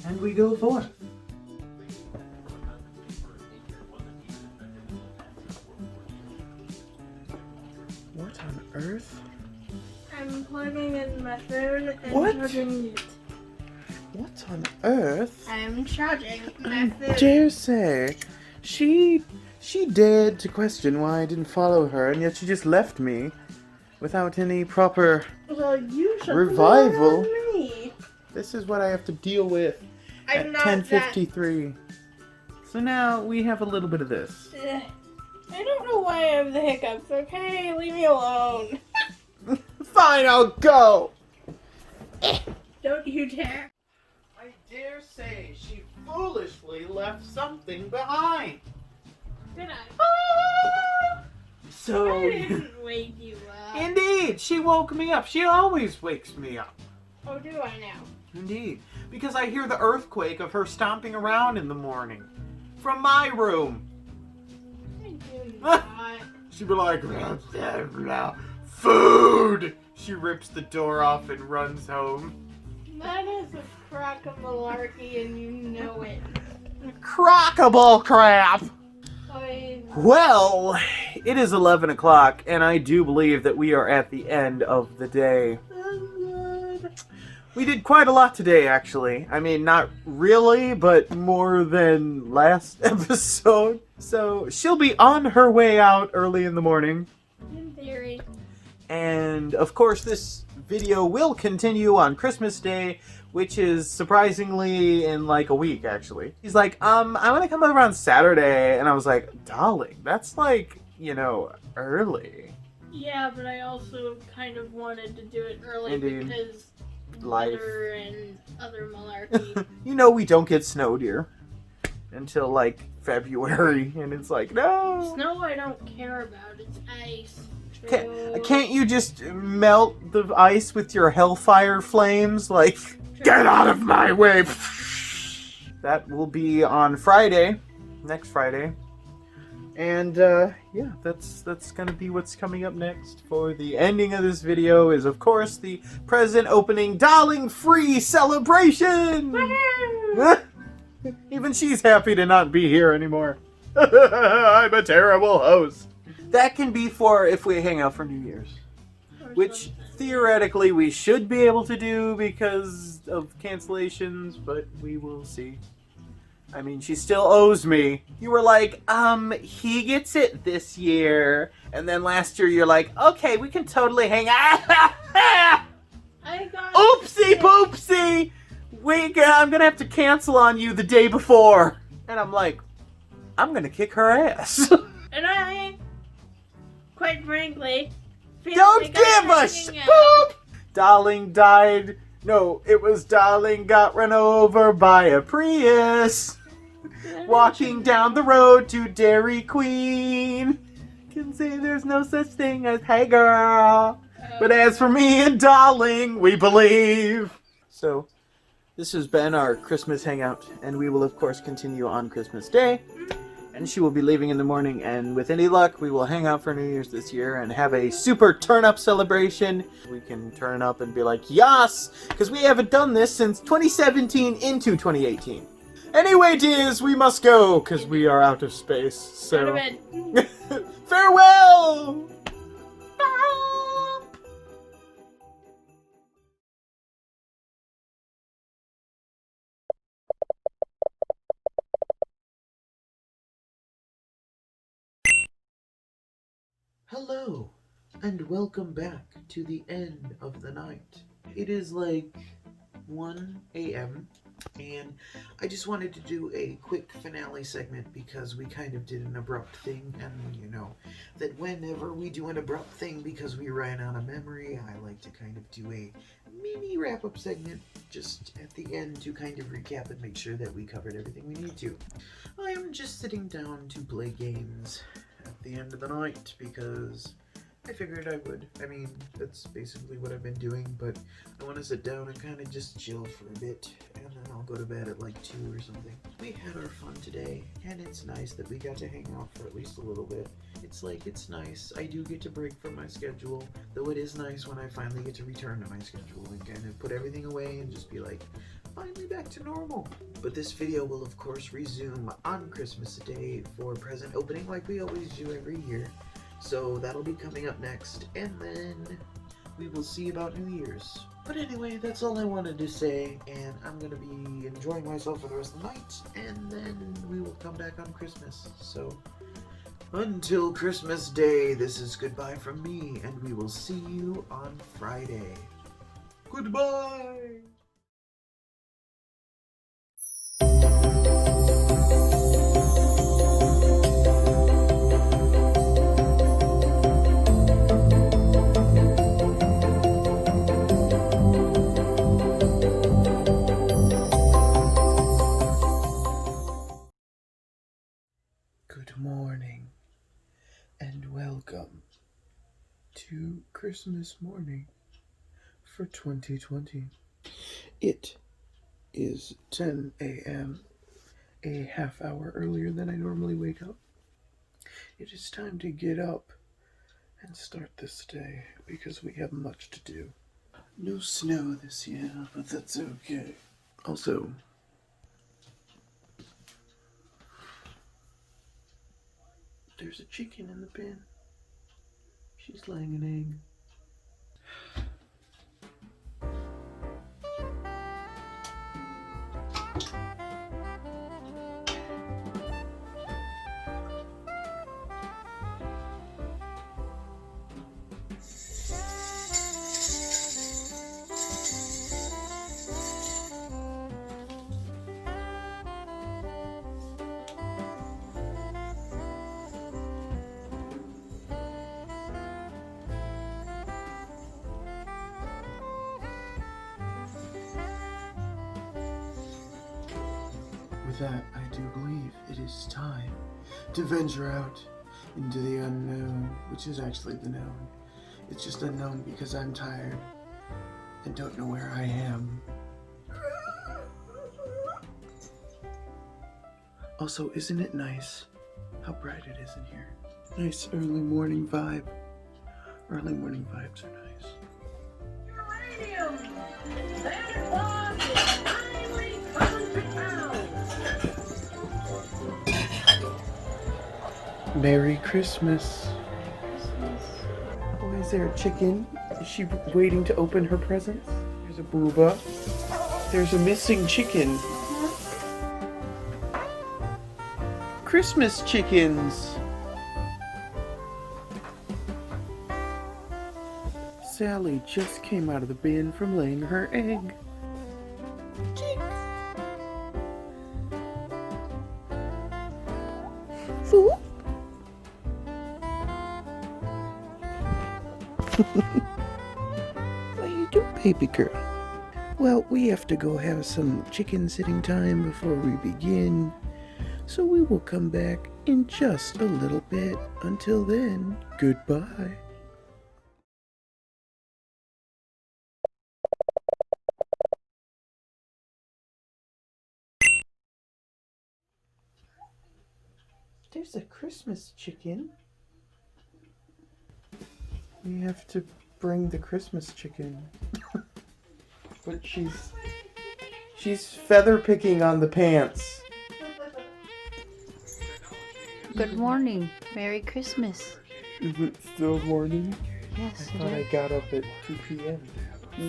[SPEAKER 1] and we go forth. What on earth?
[SPEAKER 2] I'm plugging in my phone and
[SPEAKER 1] What?
[SPEAKER 2] charging it.
[SPEAKER 1] What on earth?
[SPEAKER 2] I'm charging my
[SPEAKER 1] I
[SPEAKER 2] phone.
[SPEAKER 1] dare say, she dared to question why I didn't follow her, and yet she just left me without any proper
[SPEAKER 2] Well, you should
[SPEAKER 1] revival.
[SPEAKER 2] blame it on me.
[SPEAKER 1] This is what I have to deal with
[SPEAKER 2] I'm
[SPEAKER 1] at
[SPEAKER 2] not
[SPEAKER 1] 10:53. So now we have a little bit of this.
[SPEAKER 2] I don't know why I have the hiccups, okay? Leave me alone.
[SPEAKER 1] Fine, I'll go.
[SPEAKER 2] Don't you dare.
[SPEAKER 1] I dare say she foolishly left something behind.
[SPEAKER 2] Did I?
[SPEAKER 1] So,
[SPEAKER 2] I didn't wake you up.
[SPEAKER 1] indeed, she woke me up. She always wakes me up.
[SPEAKER 2] Oh, do I now?
[SPEAKER 1] Indeed, because I hear the earthquake of her stomping around in the morning from my room.
[SPEAKER 2] I do not.
[SPEAKER 1] She'd be like, food! She rips the door off and runs home.
[SPEAKER 2] That is a crock of malarkey and you know it.
[SPEAKER 1] Crockable crap!
[SPEAKER 2] I...
[SPEAKER 1] Well, it is 11 o'clock, and I do believe that we are at the end of the day. We did quite a lot today, actually. I mean, not really, but more than last episode. So, she'll be on her way out early in the morning.
[SPEAKER 2] In theory.
[SPEAKER 1] And, of course, this video will continue on Christmas Day, which is surprisingly in like a week, actually. He's like, I want to come over on Saturday. And I was like, darling, that's like, you know, early.
[SPEAKER 2] Yeah, but I also kind of wanted to do it early
[SPEAKER 1] Indeed.
[SPEAKER 2] because
[SPEAKER 1] Life.
[SPEAKER 2] weather and other malarkey.
[SPEAKER 1] You know, we don't get snow, dear, until like February, and it's like, no.
[SPEAKER 2] Snow I don't care about, it's ice.
[SPEAKER 1] Can't you just melt the ice with your hellfire flames? Like, get out of my way! That will be on Friday, next Friday. And, yeah, that's gonna be what's coming up next. For the ending of this video is, of course, the present opening Darling Free celebration! Even she's happy to not be here anymore. I'm a terrible host. That can be for if we hang out for New Year's. Which, theoretically, we should be able to do because of cancellations, but we will see. I mean, she still owes me. You were like, he gets it this year. And then last year you're like, okay, we can totally hang out.
[SPEAKER 2] I got
[SPEAKER 1] Oopsie poopsie! I'm gonna have to cancel on you the day before. And I'm like, I'm gonna kick her ass.
[SPEAKER 2] And I, quite frankly, feel
[SPEAKER 1] Don't
[SPEAKER 2] like
[SPEAKER 1] give
[SPEAKER 2] I'm
[SPEAKER 1] us
[SPEAKER 2] hanging out.
[SPEAKER 1] boop! Darling died. No, it was Darling got run over by a Prius. Walking down the road to Dairy Queen. Can say there's no such thing as hey girl. But as for me and Darling, we believe. So, this has been our Christmas hangout, and we will of course continue on Christmas Day. And she will be leaving in the morning, and with any luck, we will hang out for New Year's this year and have a super turn-up celebration. We can turn up and be like, yas! Because we haven't done this since 2017 into 2018. Anyway, dears, we must go, because we are out of space, so...
[SPEAKER 2] Go to bed.
[SPEAKER 1] Farewell! Hello, and welcome back to the end of the night. It is like 1 a.m. and I just wanted to do a quick finale segment because we kind of did an abrupt thing, and you know that whenever we do an abrupt thing because we ran out of memory, I like to kind of do a mini wrap-up segment just at the end to kind of recap and make sure that we covered everything we need to. I am just sitting down to play games at the end of the night because I figured I would. I mean, that's basically what I've been doing, but I want to sit down and kind of just chill for a bit, and then I'll go to bed at like 2 or something. We had our fun today, and it's nice that we got to hang out for at least a little bit. It's nice. I do get to break from my schedule, though it is nice when I finally get to return to my schedule and kind of put everything away and just be like, finally back to normal. But this video will of course resume on Christmas Day for present opening like we always do every year. So that'll be coming up next, and then we will see about New Year's. But anyway, that's all I wanted to say, and I'm gonna be enjoying myself for the rest of the night, and then we will come back on Christmas. So until Christmas Day, this is goodbye from me, and we will see you on Friday. Goodbye! Good morning, and welcome to Christmas morning for 2020. It is 10 a.m., a half hour earlier than I normally wake up. It is time to get up and start this day because we have much to do. No snow this year, but that's okay. Also, there's a chicken in the bin. She's laying an egg. With that, I do believe it is time to venture out into the unknown, which is actually the known. It's just unknown because I'm tired and don't know where I am. Also, isn't it nice how bright it is in here? Nice early morning vibe. Early morning vibes are nice.
[SPEAKER 3] Santa Claus is finally coming to town.
[SPEAKER 1] Merry Christmas. Oh, is there a chicken? Is she waiting to open her presents? There's a booba. There's a missing chicken. Christmas chickens. Sally just came out of the bin from laying her egg. Chick. Food. What you do, baby girl? Well, we have to go have some chicken sitting time before we begin, so we will come back in just a little bit. Until then, goodbye. There's a Christmas chicken. We have to bring the Christmas chicken. But she's feather picking on the pants.
[SPEAKER 6] Good morning. Merry Christmas.
[SPEAKER 1] Is it still morning?
[SPEAKER 6] Yes,
[SPEAKER 1] I thought I got up at 2 p.m.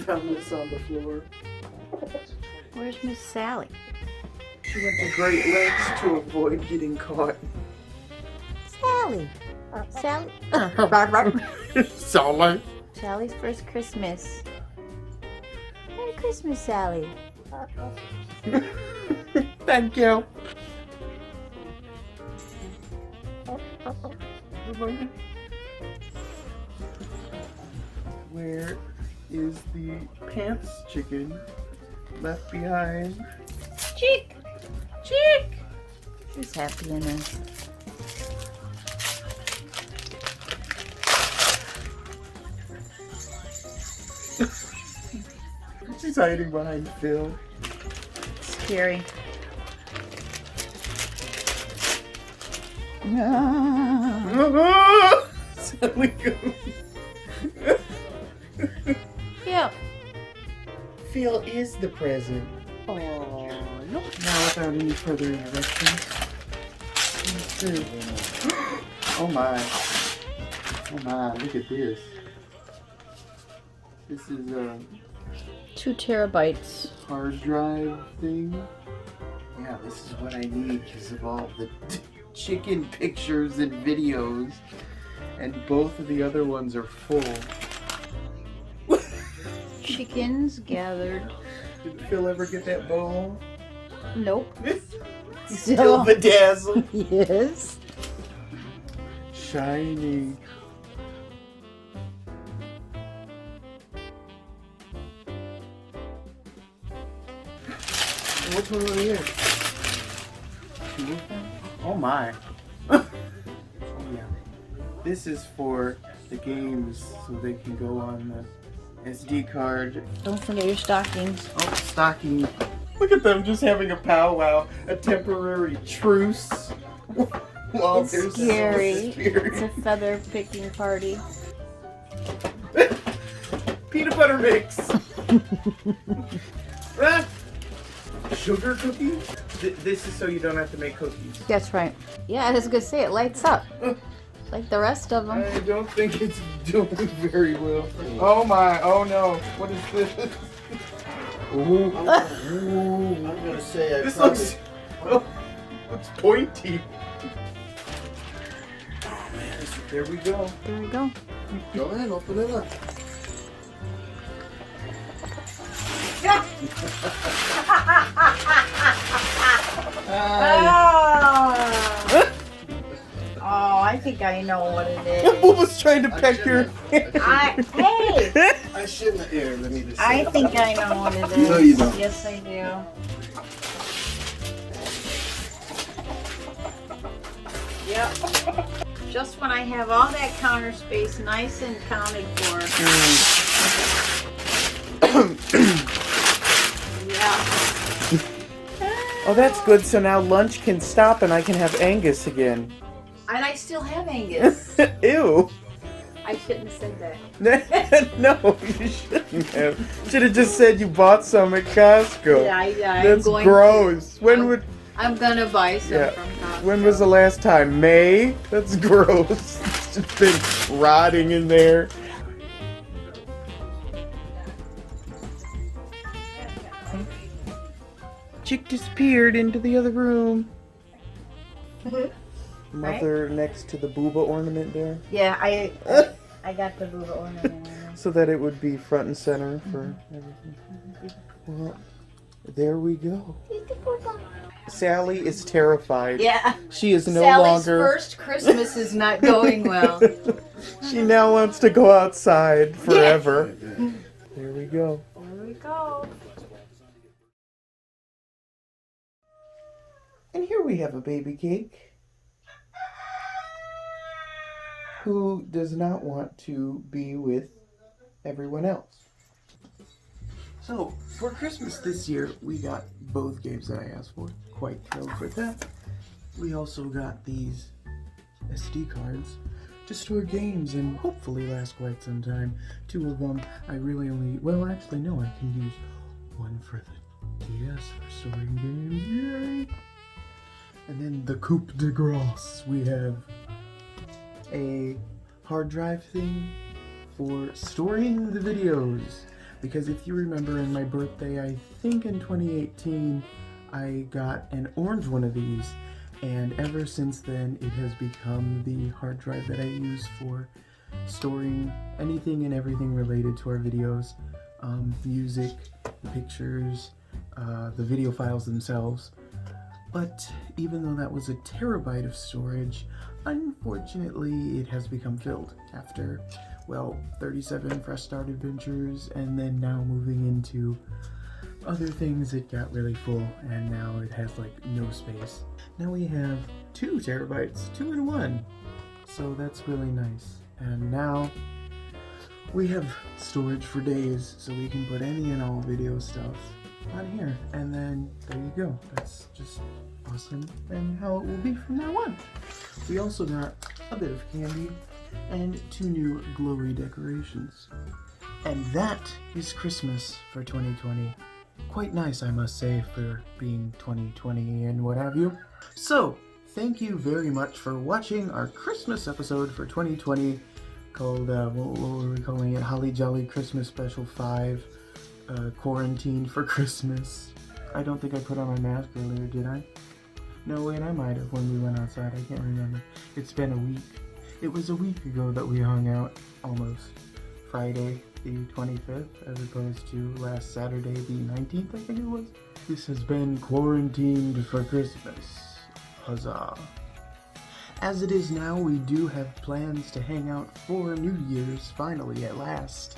[SPEAKER 1] Found this on the floor.
[SPEAKER 6] Where's Miss Sally?
[SPEAKER 1] She went to great lengths to avoid getting caught.
[SPEAKER 6] Sally. Sally.
[SPEAKER 1] Sally.
[SPEAKER 6] Sally's first Christmas. Merry Christmas, Sally.
[SPEAKER 1] Thank you. Where is the pants chicken left behind?
[SPEAKER 6] Chick! Chick! She's happy in her.
[SPEAKER 1] She's hiding behind Phil.
[SPEAKER 6] Scary.
[SPEAKER 1] Sally goes.
[SPEAKER 6] Yeah.
[SPEAKER 1] Phil is the present.
[SPEAKER 6] Oh, look.
[SPEAKER 1] Now, without any further introduction, let's see. Oh my. Oh my, look at this. This is a
[SPEAKER 6] 2 terabytes.
[SPEAKER 1] hard drive thing. Yeah, this is what I need because of all the chicken pictures and videos. And both of the other ones are full.
[SPEAKER 6] Chickens gathered.
[SPEAKER 1] Did Phil ever get that ball?
[SPEAKER 6] Nope.
[SPEAKER 1] Still bedazzled.
[SPEAKER 6] Yes.
[SPEAKER 1] Shiny. Which one are you? Oh my. Oh yeah. This is for the games so they can go on the SD card.
[SPEAKER 6] Don't forget your stockings.
[SPEAKER 1] Oh, stocking. Look at them just having a powwow, a temporary truce. While
[SPEAKER 6] It's
[SPEAKER 1] they're
[SPEAKER 6] scary.
[SPEAKER 1] so scared.
[SPEAKER 6] It's a feather picking party.
[SPEAKER 1] Peanut butter mix. Ah. Sugar cookies? This is so you don't have to make cookies.
[SPEAKER 6] That's right. Yeah, I was gonna say it lights up. Like the rest of them.
[SPEAKER 1] I don't think it's doing very well. Oh my, oh no. What is this? Ooh.
[SPEAKER 7] I'm gonna say
[SPEAKER 1] This looks pointy. Oh man, there we go.
[SPEAKER 6] There we go.
[SPEAKER 7] Go ahead, open it up.
[SPEAKER 6] Oh, I think I know what it
[SPEAKER 1] Who was trying to peck your
[SPEAKER 6] Hey!
[SPEAKER 7] I shouldn't have. Here, let me just.
[SPEAKER 6] I think I know what it is.
[SPEAKER 7] No, you don't.
[SPEAKER 6] Yes, I do. Yep. Just when I have all that counter space nice and counted for. Yeah.
[SPEAKER 1] Oh, that's good. So now lunch can stop and I can have Angus again.
[SPEAKER 6] And I still have Angus.
[SPEAKER 1] Ew.
[SPEAKER 6] I shouldn't have said that.
[SPEAKER 1] No, you shouldn't have. Should have just said you bought some at Costco.
[SPEAKER 6] Yeah,
[SPEAKER 1] That's gross.
[SPEAKER 6] I'm gonna buy some
[SPEAKER 1] Yeah.
[SPEAKER 6] from Costco.
[SPEAKER 1] When was the last time? May? That's gross. It's just been rotting in there. Chick disappeared into the other room. Mother next to the booba ornament there.
[SPEAKER 6] Yeah, I got the booba ornament on there.
[SPEAKER 1] So that it would be front and center for everything. Well, there we go. Sally is terrified.
[SPEAKER 6] Yeah.
[SPEAKER 1] She is no
[SPEAKER 6] Sally's
[SPEAKER 1] longer.
[SPEAKER 6] first Christmas is not going well.
[SPEAKER 1] She now wants to go outside forever. There we go.
[SPEAKER 6] There we go.
[SPEAKER 1] And here we have a baby cake who does not want to be with everyone else. So, for Christmas this year, we got both games that I asked for. Quite thrilled with that. We also got these SD cards to store games and hopefully last quite some time. 2 of them, I really only... Well, actually, no, I can use one for the DS for storing games. Yay! And then the coup de grace, we have a hard drive thing for storing the videos. Because if you remember in my birthday, I think in 2018, I got an orange one of these. And ever since then, it has become the hard drive that I use for storing anything and everything related to our videos. Music, the pictures, the video files themselves. But even though that was a terabyte of storage, unfortunately it has become filled after, well, 37 Fresh Start adventures, and then now moving into other things, it got really full, and now it has like no space. Now we have 2 terabytes, 2 in 1, so that's really nice. And now we have storage for days, so we can put any and all video stuff on here. And then there you go. That's just awesome, and how it will be from now on. We also got a bit of candy and 2 new glowy decorations. And that is Christmas for 2020. Quite nice, I must say, for being 2020 and what have you. So, thank you very much for watching our Christmas episode for 2020 called, what were we calling it? Holly Jolly Christmas Special 5, Quarantine for Christmas. I don't think I put on my mask earlier, did I? No, wait, I might have when we went outside. I can't remember. It's been a week. It was a week ago that we hung out, almost. Friday the 25th, as opposed to last Saturday the 19th, I think it was. This has been Quarantined for Christmas. Huzzah. As it is now, we do have plans to hang out for New Year's, finally, at last.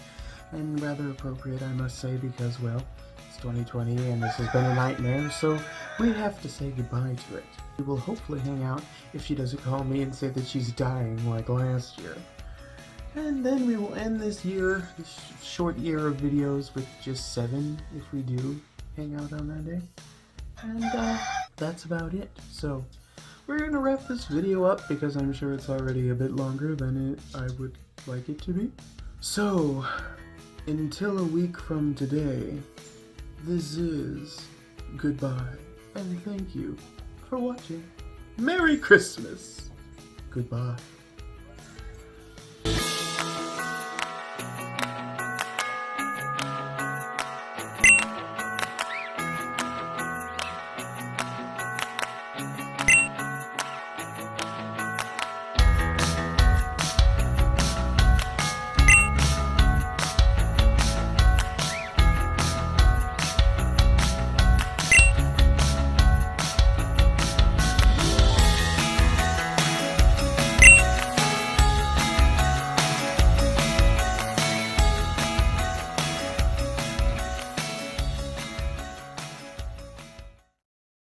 [SPEAKER 1] And rather appropriate, I must say, because, well, it's 2020 and this has been a nightmare, so we have to say goodbye to it. We will hopefully hang out if she doesn't call me and say that she's dying like last year. And then we will end this year, this short year of videos, with just 7 if we do hang out on that day. And that's about it. So we're gonna wrap this video up because I'm sure it's already a bit longer than I would like it to be. So until a week from today, this is goodbye and thank you for watching. Merry Christmas. Goodbye.